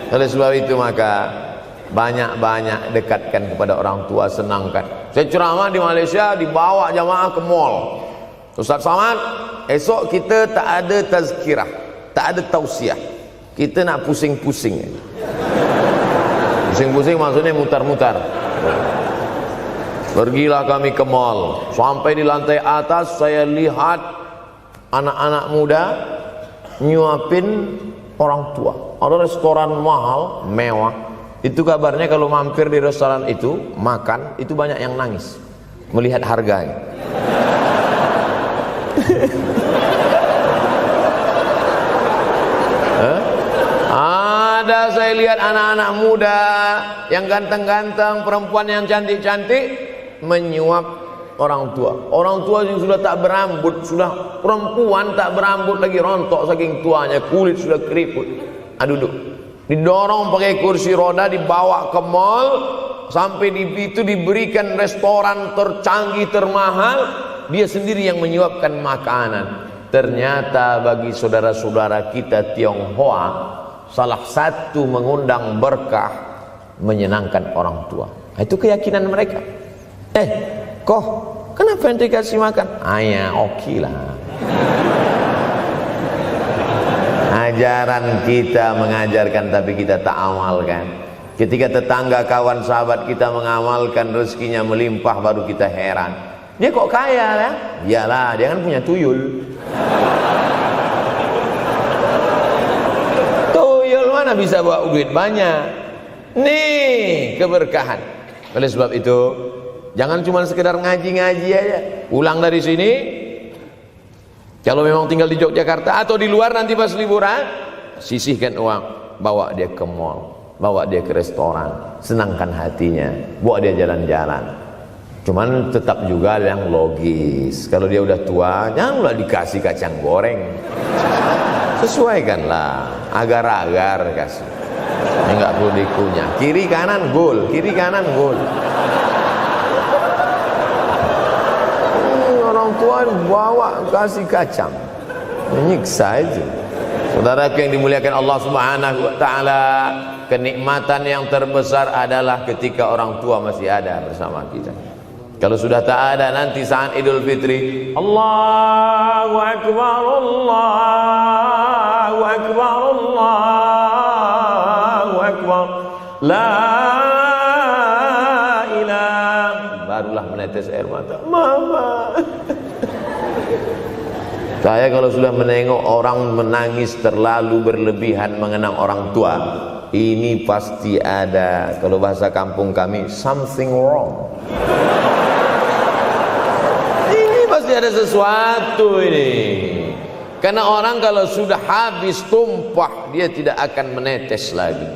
Oleh sebab itu maka banyak-banyak dekatkan kepada orang tua, senangkan. Saya ceramah di Malaysia, dibawa jamaah ke mall. Ustaz Samad, esok kita tak ada tazkirah, tak ada tausiah. Kita nak pusing-pusing. Pusing-pusing maksudnya mutar-mutar. Pergilah kami ke mall. Sampai di lantai atas saya lihat anak-anak muda nyuapin orang tua. Ada restoran mahal, mewah. Itu kabarnya kalau mampir di restoran itu makan, itu banyak yang nangis melihat harganya. Ada saya lihat anak-anak muda yang ganteng-ganteng, perempuan yang cantik-cantik menyuap orang tua. Orang tua yang sudah tak berambut, sudah perempuan tak berambut lagi, rontok saking tuanya, kulit sudah keriput. Duduk. Didorong pakai kursi roda, dibawa ke mall, sampai di situ diberikan restoran tercanggih, termahal, dia sendiri yang menyuapkan makanan. Ternyata bagi saudara-saudara kita Tionghoa, salah satu mengundang berkah menyenangkan orang tua. Itu keyakinan mereka. Kok kenapa ente kasih makan? Ya oke lah. Ajaran kita mengajarkan tapi kita tak amalkan. Ketika tetangga, kawan, sahabat kita mengamalkan, rezekinya melimpah, baru kita heran. Dia kok kaya lah? Iyalah, dia kan punya tuyul. Tuyul mana bisa bawa duit banyak? Nih keberkahan. Oleh sebab itu, jangan cuma sekedar ngaji-ngaji aja. Pulang dari sini, kalau memang tinggal di Yogyakarta atau di luar nanti pas liburan, sisihkan uang, bawa dia ke mall, bawa dia ke restoran, senangkan hatinya, bawa dia jalan-jalan. Cuman tetap juga yang logis. Kalau dia udah tua, janganlah dikasih kacang goreng. Sesuaikanlah, agar-agar kasih. Ini nggak perlu dikunyah. Kiri kanan gol, kiri kanan gol. Orang tua bawa kasih kacang, menyiksa itu. Saudara yang dimuliakan Allah Subhanahu wa taala, kenikmatan yang terbesar adalah ketika orang tua masih ada bersama kita. Kalau sudah tak ada, nanti saat Idul Fitri, Allahu Akbar, Allahu Akbar, Allahu Akbar, la ilaha, barulah menetes air mata. Mama. Saya kalau sudah menengok orang menangis terlalu berlebihan mengenang orang tua, ini pasti ada, kalau bahasa kampung kami, something wrong. Pasti ada sesuatu ini. Karena orang kalau sudah habis tumpah, dia tidak akan menetes lagi.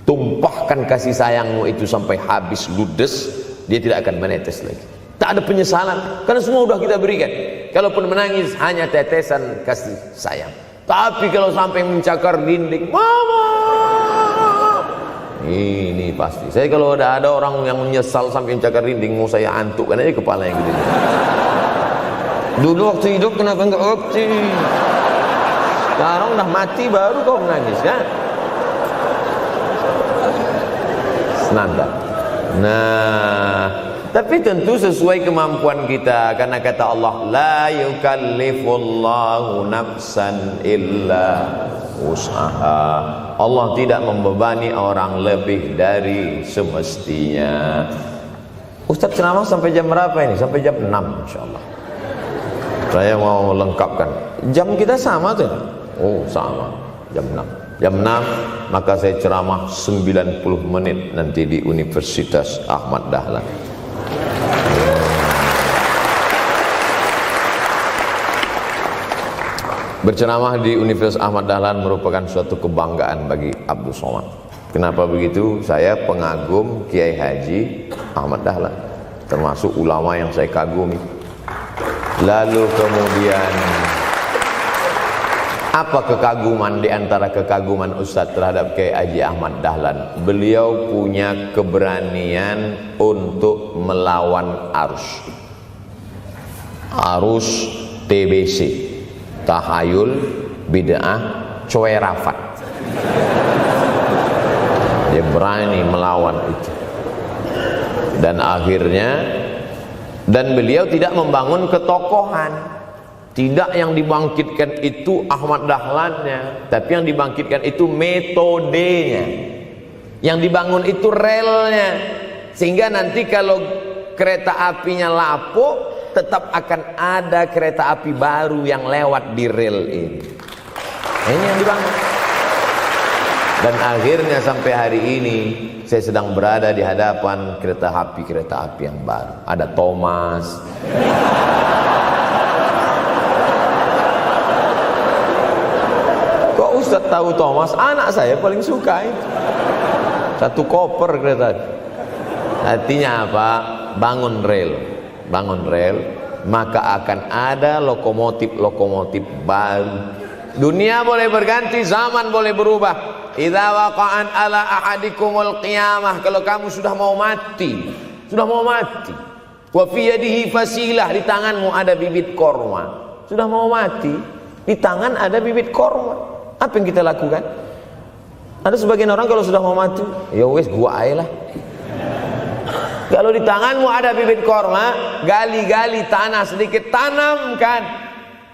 Tumpahkan kasih sayangmu itu sampai habis ludes, dia tidak akan menetes lagi. Tak ada penyesalan, karena semua sudah kita berikan. Kalaupun menangis hanya tetesan kasih sayang. Tapi kalau sampai mencakar dinding, mama, ini pasti. Saya kalau ada orang yang menyesal sampai mencakar dinding, mau saya antukkan aja kepala yang gede. Dulu waktu hidup kenapa enggak opti? Sekarang udah mati baru kau menangis kan? Senanda. Nah, tapi tentu sesuai kemampuan kita, karena kata Allah, la yukallifullahu nafsan illa usaha. Allah tidak membebani orang lebih dari semestinya. Ustaz ceramah sampai jam berapa ini? Sampai jam 6 insyaallah. Saya mau lengkapkan. Jam kita sama tuh. Oh, sama. Jam 6. Jam 6 maka saya ceramah 90 menit nanti di Universitas Ahmad Dahlan. Berceramah di Universitas Ahmad Dahlan merupakan suatu kebanggaan bagi Abdul Somad. Kenapa begitu? Saya pengagum Kiai Haji Ahmad Dahlan, termasuk ulama yang saya kagumi. Lalu kemudian apa kekaguman di antara kekaguman Ustadz terhadap Kiai Haji Ahmad Dahlan? Beliau punya keberanian untuk melawan arus TBC, tahayul, bid'ah, coerafat. Dia berani melawan itu. Dan akhirnya, dan beliau tidak membangun ketokohan. Tidak yang dibangkitkan itu Ahmad Dahlannya, tapi yang dibangkitkan itu metodenya. Yang dibangun itu relnya. Sehingga nanti kalau kereta apinya lapuk, tetap akan ada kereta api baru yang lewat di rel ini. Ini yang dibangun. Dan akhirnya sampai hari ini saya sedang berada di hadapan kereta api yang baru. Ada Thomas. Kok Ustaz tahu Thomas? Anak saya paling suka itu. Satu koper kereta. Artinya apa? Bangun rel, maka akan ada lokomotif baru. Dunia boleh berganti, zaman boleh berubah. Idza waqa'an ala ahadikumul qiyamah, kalau kamu sudah mau mati, wa fi yadihi fasilah, di tanganmu ada bibit korma. Sudah mau mati, di tangan ada bibit korma. Apa yang kita lakukan? Ada sebagian orang kalau sudah mau mati, ya wes gua aja lah. Kalau di tanganmu ada bibit korma, gali-gali tanah sedikit, tanamkan.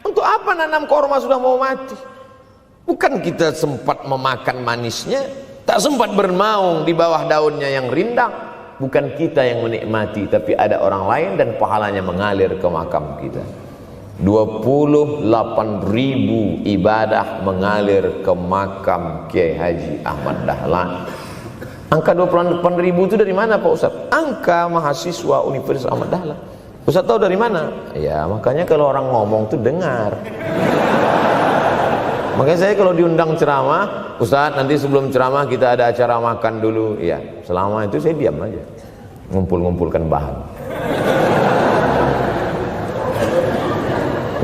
Untuk apa nanam korma sudah mau mati? Bukan kita sempat memakan manisnya, tak sempat bermaung di bawah daunnya yang rindang. Bukan kita yang menikmati, tapi ada orang lain dan pahalanya mengalir ke makam kita. 28.000 ibadah mengalir ke makam Kiai Haji Ahmad Dahlan. Angka 28.000 itu dari mana Pak Ustaz? Angka mahasiswa Universitas Ahmad Dahlan. Ustaz tahu dari mana? Ya makanya kalau orang ngomong tuh dengar. Makanya saya kalau diundang ceramah, Ustaz nanti sebelum ceramah kita ada acara makan dulu. Iya, selama itu saya diam aja. ngumpul-ngumpulkan bahan.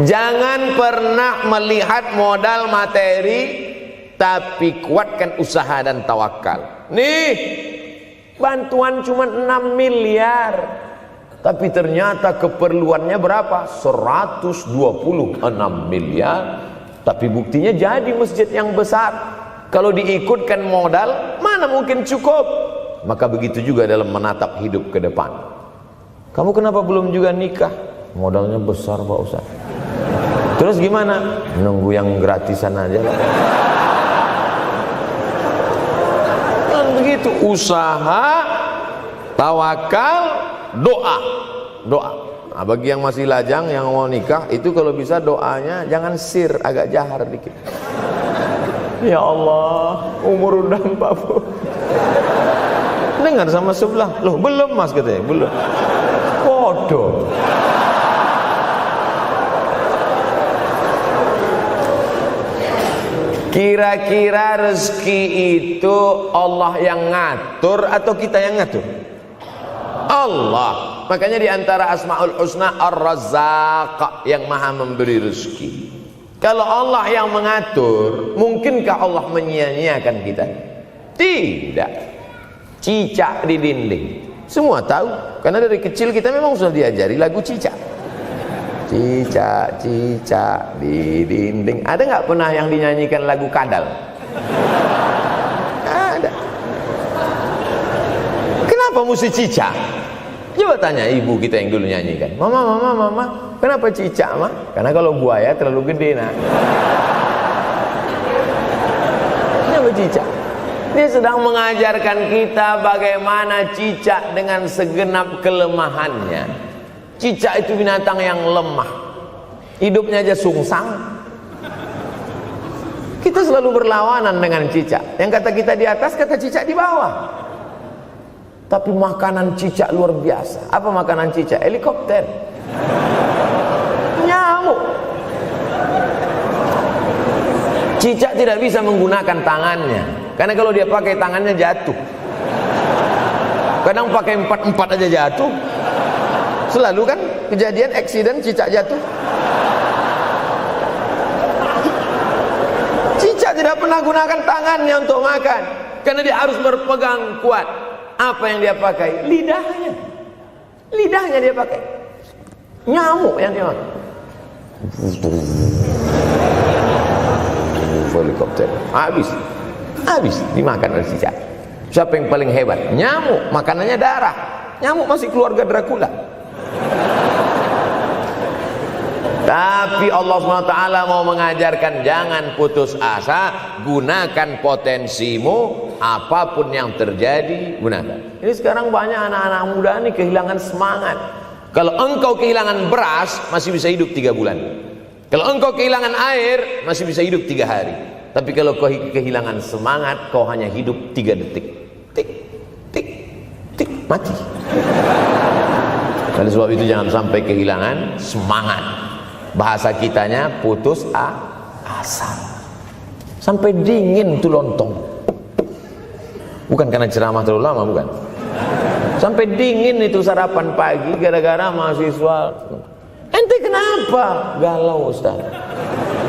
Jangan pernah melihat modal materi, tapi kuatkan usaha dan tawakal. Nih, bantuan cuma 6 miliar, tapi ternyata keperluannya berapa? 126 miliar. Tapi buktinya jadi masjid yang besar. Kalau diikutkan modal, mana mungkin cukup? Maka begitu juga dalam menatap hidup ke depan. Kamu kenapa belum juga nikah? Modalnya besar Pak Ustaz. Terus gimana? Nunggu yang gratisan aja lah. Kan begitu, usaha, tawakal, doa. Doa. Nah, bagi yang masih lajang, yang mau nikah, itu kalau bisa doanya jangan sir, agak jahar dikit. Ya Allah, umur udah 40. Dengar sama sebelah, loh belum mas katanya, belum. Bodoh. Kira-kira rezeki itu Allah yang ngatur atau kita yang ngatur? Allah. Makanya di antara Asmaul Husna Ar-Razzaq, yang maha memberi rezeki. Kalau Allah yang mengatur, mungkinkah Allah menyia-nyiakan kita? Tidak. Cicak di dinding, semua tahu, karena dari kecil kita memang sudah diajari lagu cicak. Cicak, cicak di dinding. Ada nggak pernah yang dinyanyikan lagu kadal? Ada. Kenapa mesti cicak? Coba tanya ibu kita yang dulu nyanyikan. Mama, kenapa cicak, Ma? Karena kalau buaya terlalu gede, nak. Kenapa cicak? Dia sedang mengajarkan kita bagaimana cicak dengan segenap kelemahannya. Cicak itu binatang yang lemah, hidupnya aja sungsang. Kita selalu berlawanan dengan cicak. Yang kata kita di atas, kata cicak di bawah. Tapi makanan cicak luar biasa. Apa makanan cicak? Helikopter, nyamuk. Cicak tidak bisa menggunakan tangannya, karena kalau dia pakai tangannya jatuh. Kadang pakai 4 aja jatuh. Selalu kan kejadian eksiden cicak jatuh. Cicak tidak pernah gunakan tangannya untuk makan, karena dia harus berpegang kuat. Apa yang dia pakai? Lidahnya. Lidahnya dia pakai. Nyamuk yang dia makan. Helikopter. Habis dimakan oleh cicak. Siapa yang paling hebat? Nyamuk. Makanannya darah. Nyamuk masih keluarga Dracula. Tapi Allah SWT mau mengajarkan jangan putus asa, gunakan potensimu, apapun yang terjadi gunakan. Ini sekarang banyak anak-anak muda nih kehilangan semangat. Kalau engkau kehilangan beras masih bisa hidup 3 bulan. Kalau engkau kehilangan air masih bisa hidup 3 hari. Tapi kalau kau kehilangan semangat, kau hanya hidup 3 detik. Tik, tik, tik, mati. Oleh sebab itu jangan sampai kehilangan semangat. Bahasa kitanya putus asa. Sampai dingin tuh lontong. Bukan karena ceramah terlalu lama, bukan. Sampai dingin itu sarapan pagi gara-gara mahasiswa. Ente kenapa? Galau Ustaz.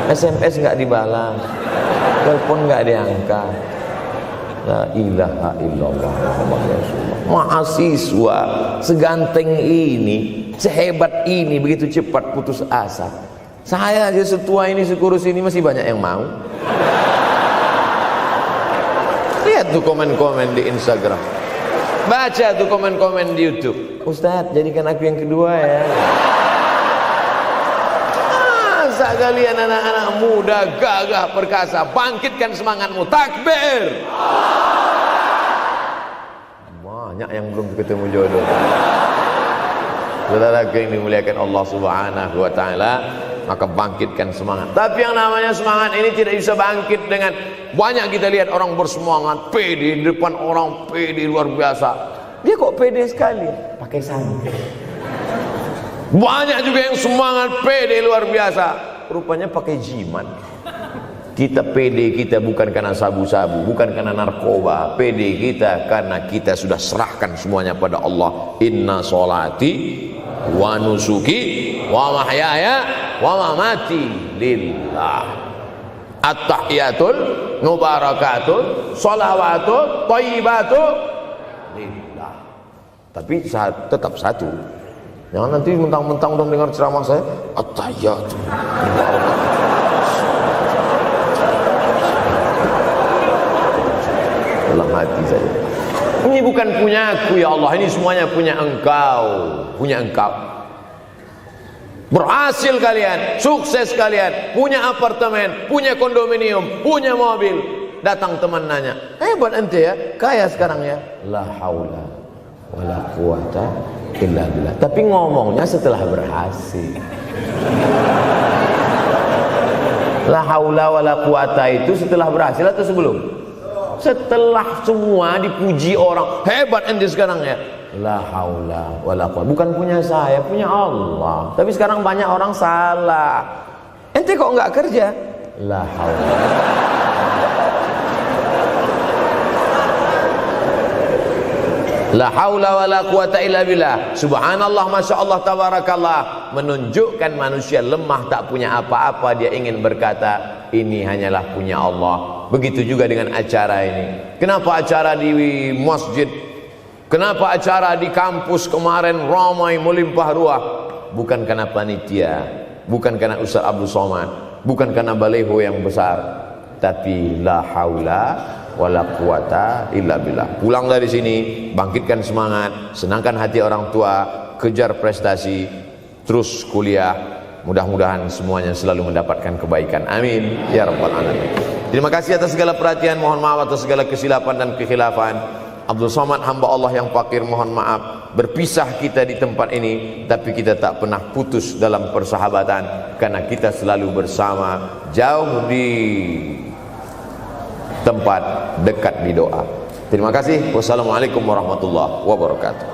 SMS nggak dibalas, telepon nggak diangkat. La ilaha illallah Muhammad Rasulullah. Mahasiswa seganteng ini, sehebat ini, begitu cepat putus asa. Saya aja setua ini, sekurus ini masih banyak yang mau. Lihat tuh komen-komen di Instagram, baca tuh komen-komen di YouTube. Ustadz, jadikan aku yang kedua ya. Masa kalian anak-anak muda gagah perkasa, bangkitkan semangatmu, takbir. Banyak yang belum ketemu jodoh. Saudara yang dimuliakan Allah Subhanahu wa taala, maka bangkitkan semangat. Tapi yang namanya semangat ini tidak bisa bangkit dengan banyak. Kita lihat orang bersemangat, pede di depan orang, pede luar biasa. Dia kok pede sekali? Pakai sandal. Banyak juga yang semangat, pede luar biasa, rupanya pakai jimat. Kita pede kita bukan karena sabu-sabu, bukan karena narkoba. Pede kita karena kita sudah serahkan semuanya pada Allah. Inna sholati wa nusuki wa mahyaya wa mamati lillah. At-tahiyatul mubarakatul sholawatut thayyibatul lillah. Tapi tetap satu. Jangan nanti mentang-mentang udah dengar ceramah saya at-tahiyatul dalam hati saya. Ini bukan punyaku ya Allah, ini semuanya punya Engkau, punya Engkau. Berhasil kalian, sukses kalian, punya apartemen, punya kondominium, punya mobil. Datang teman nanya, hebat ente ya, kaya sekarang ya. La haula wala quwata illa billah. Tapi ngomongnya setelah berhasil. La haula wala quwata itu setelah berhasil atau sebelum? Setelah semua dipuji orang, hebat ente sekarang ya. La haula wala quwwata, bukan punya saya, punya Allah. Tapi sekarang banyak orang salah. Ente kok enggak kerja? La haula. La haula wala quwwata illa billah. Subhanallah, masya Allah, tabarakallah. Menunjukkan manusia lemah, tak punya apa-apa. Dia ingin berkata, ini hanyalah punya Allah. Begitu juga dengan acara ini. Kenapa acara di masjid? Kenapa acara di kampus kemarin ramai melimpah ruah? Bukan karena panitia, bukan karena Ustaz Abdul Somad, bukan karena baleho yang besar, tapi la haula wala quwata illa billah. Pulang dari sini, bangkitkan semangat, senangkan hati orang tua, kejar prestasi, terus kuliah. Mudah-mudahan semuanya selalu mendapatkan kebaikan. Amin ya rabbal alamin. Terima kasih atas segala perhatian. Mohon maaf atas segala kesilapan dan kekhilafan. Abdul Somad, hamba Allah yang fakir, mohon maaf. Berpisah kita di tempat ini, tapi kita tak pernah putus dalam persahabatan, karena kita selalu bersama, jauh di tempat, dekat di doa. Terima kasih. Wassalamualaikum warahmatullahi wabarakatuh.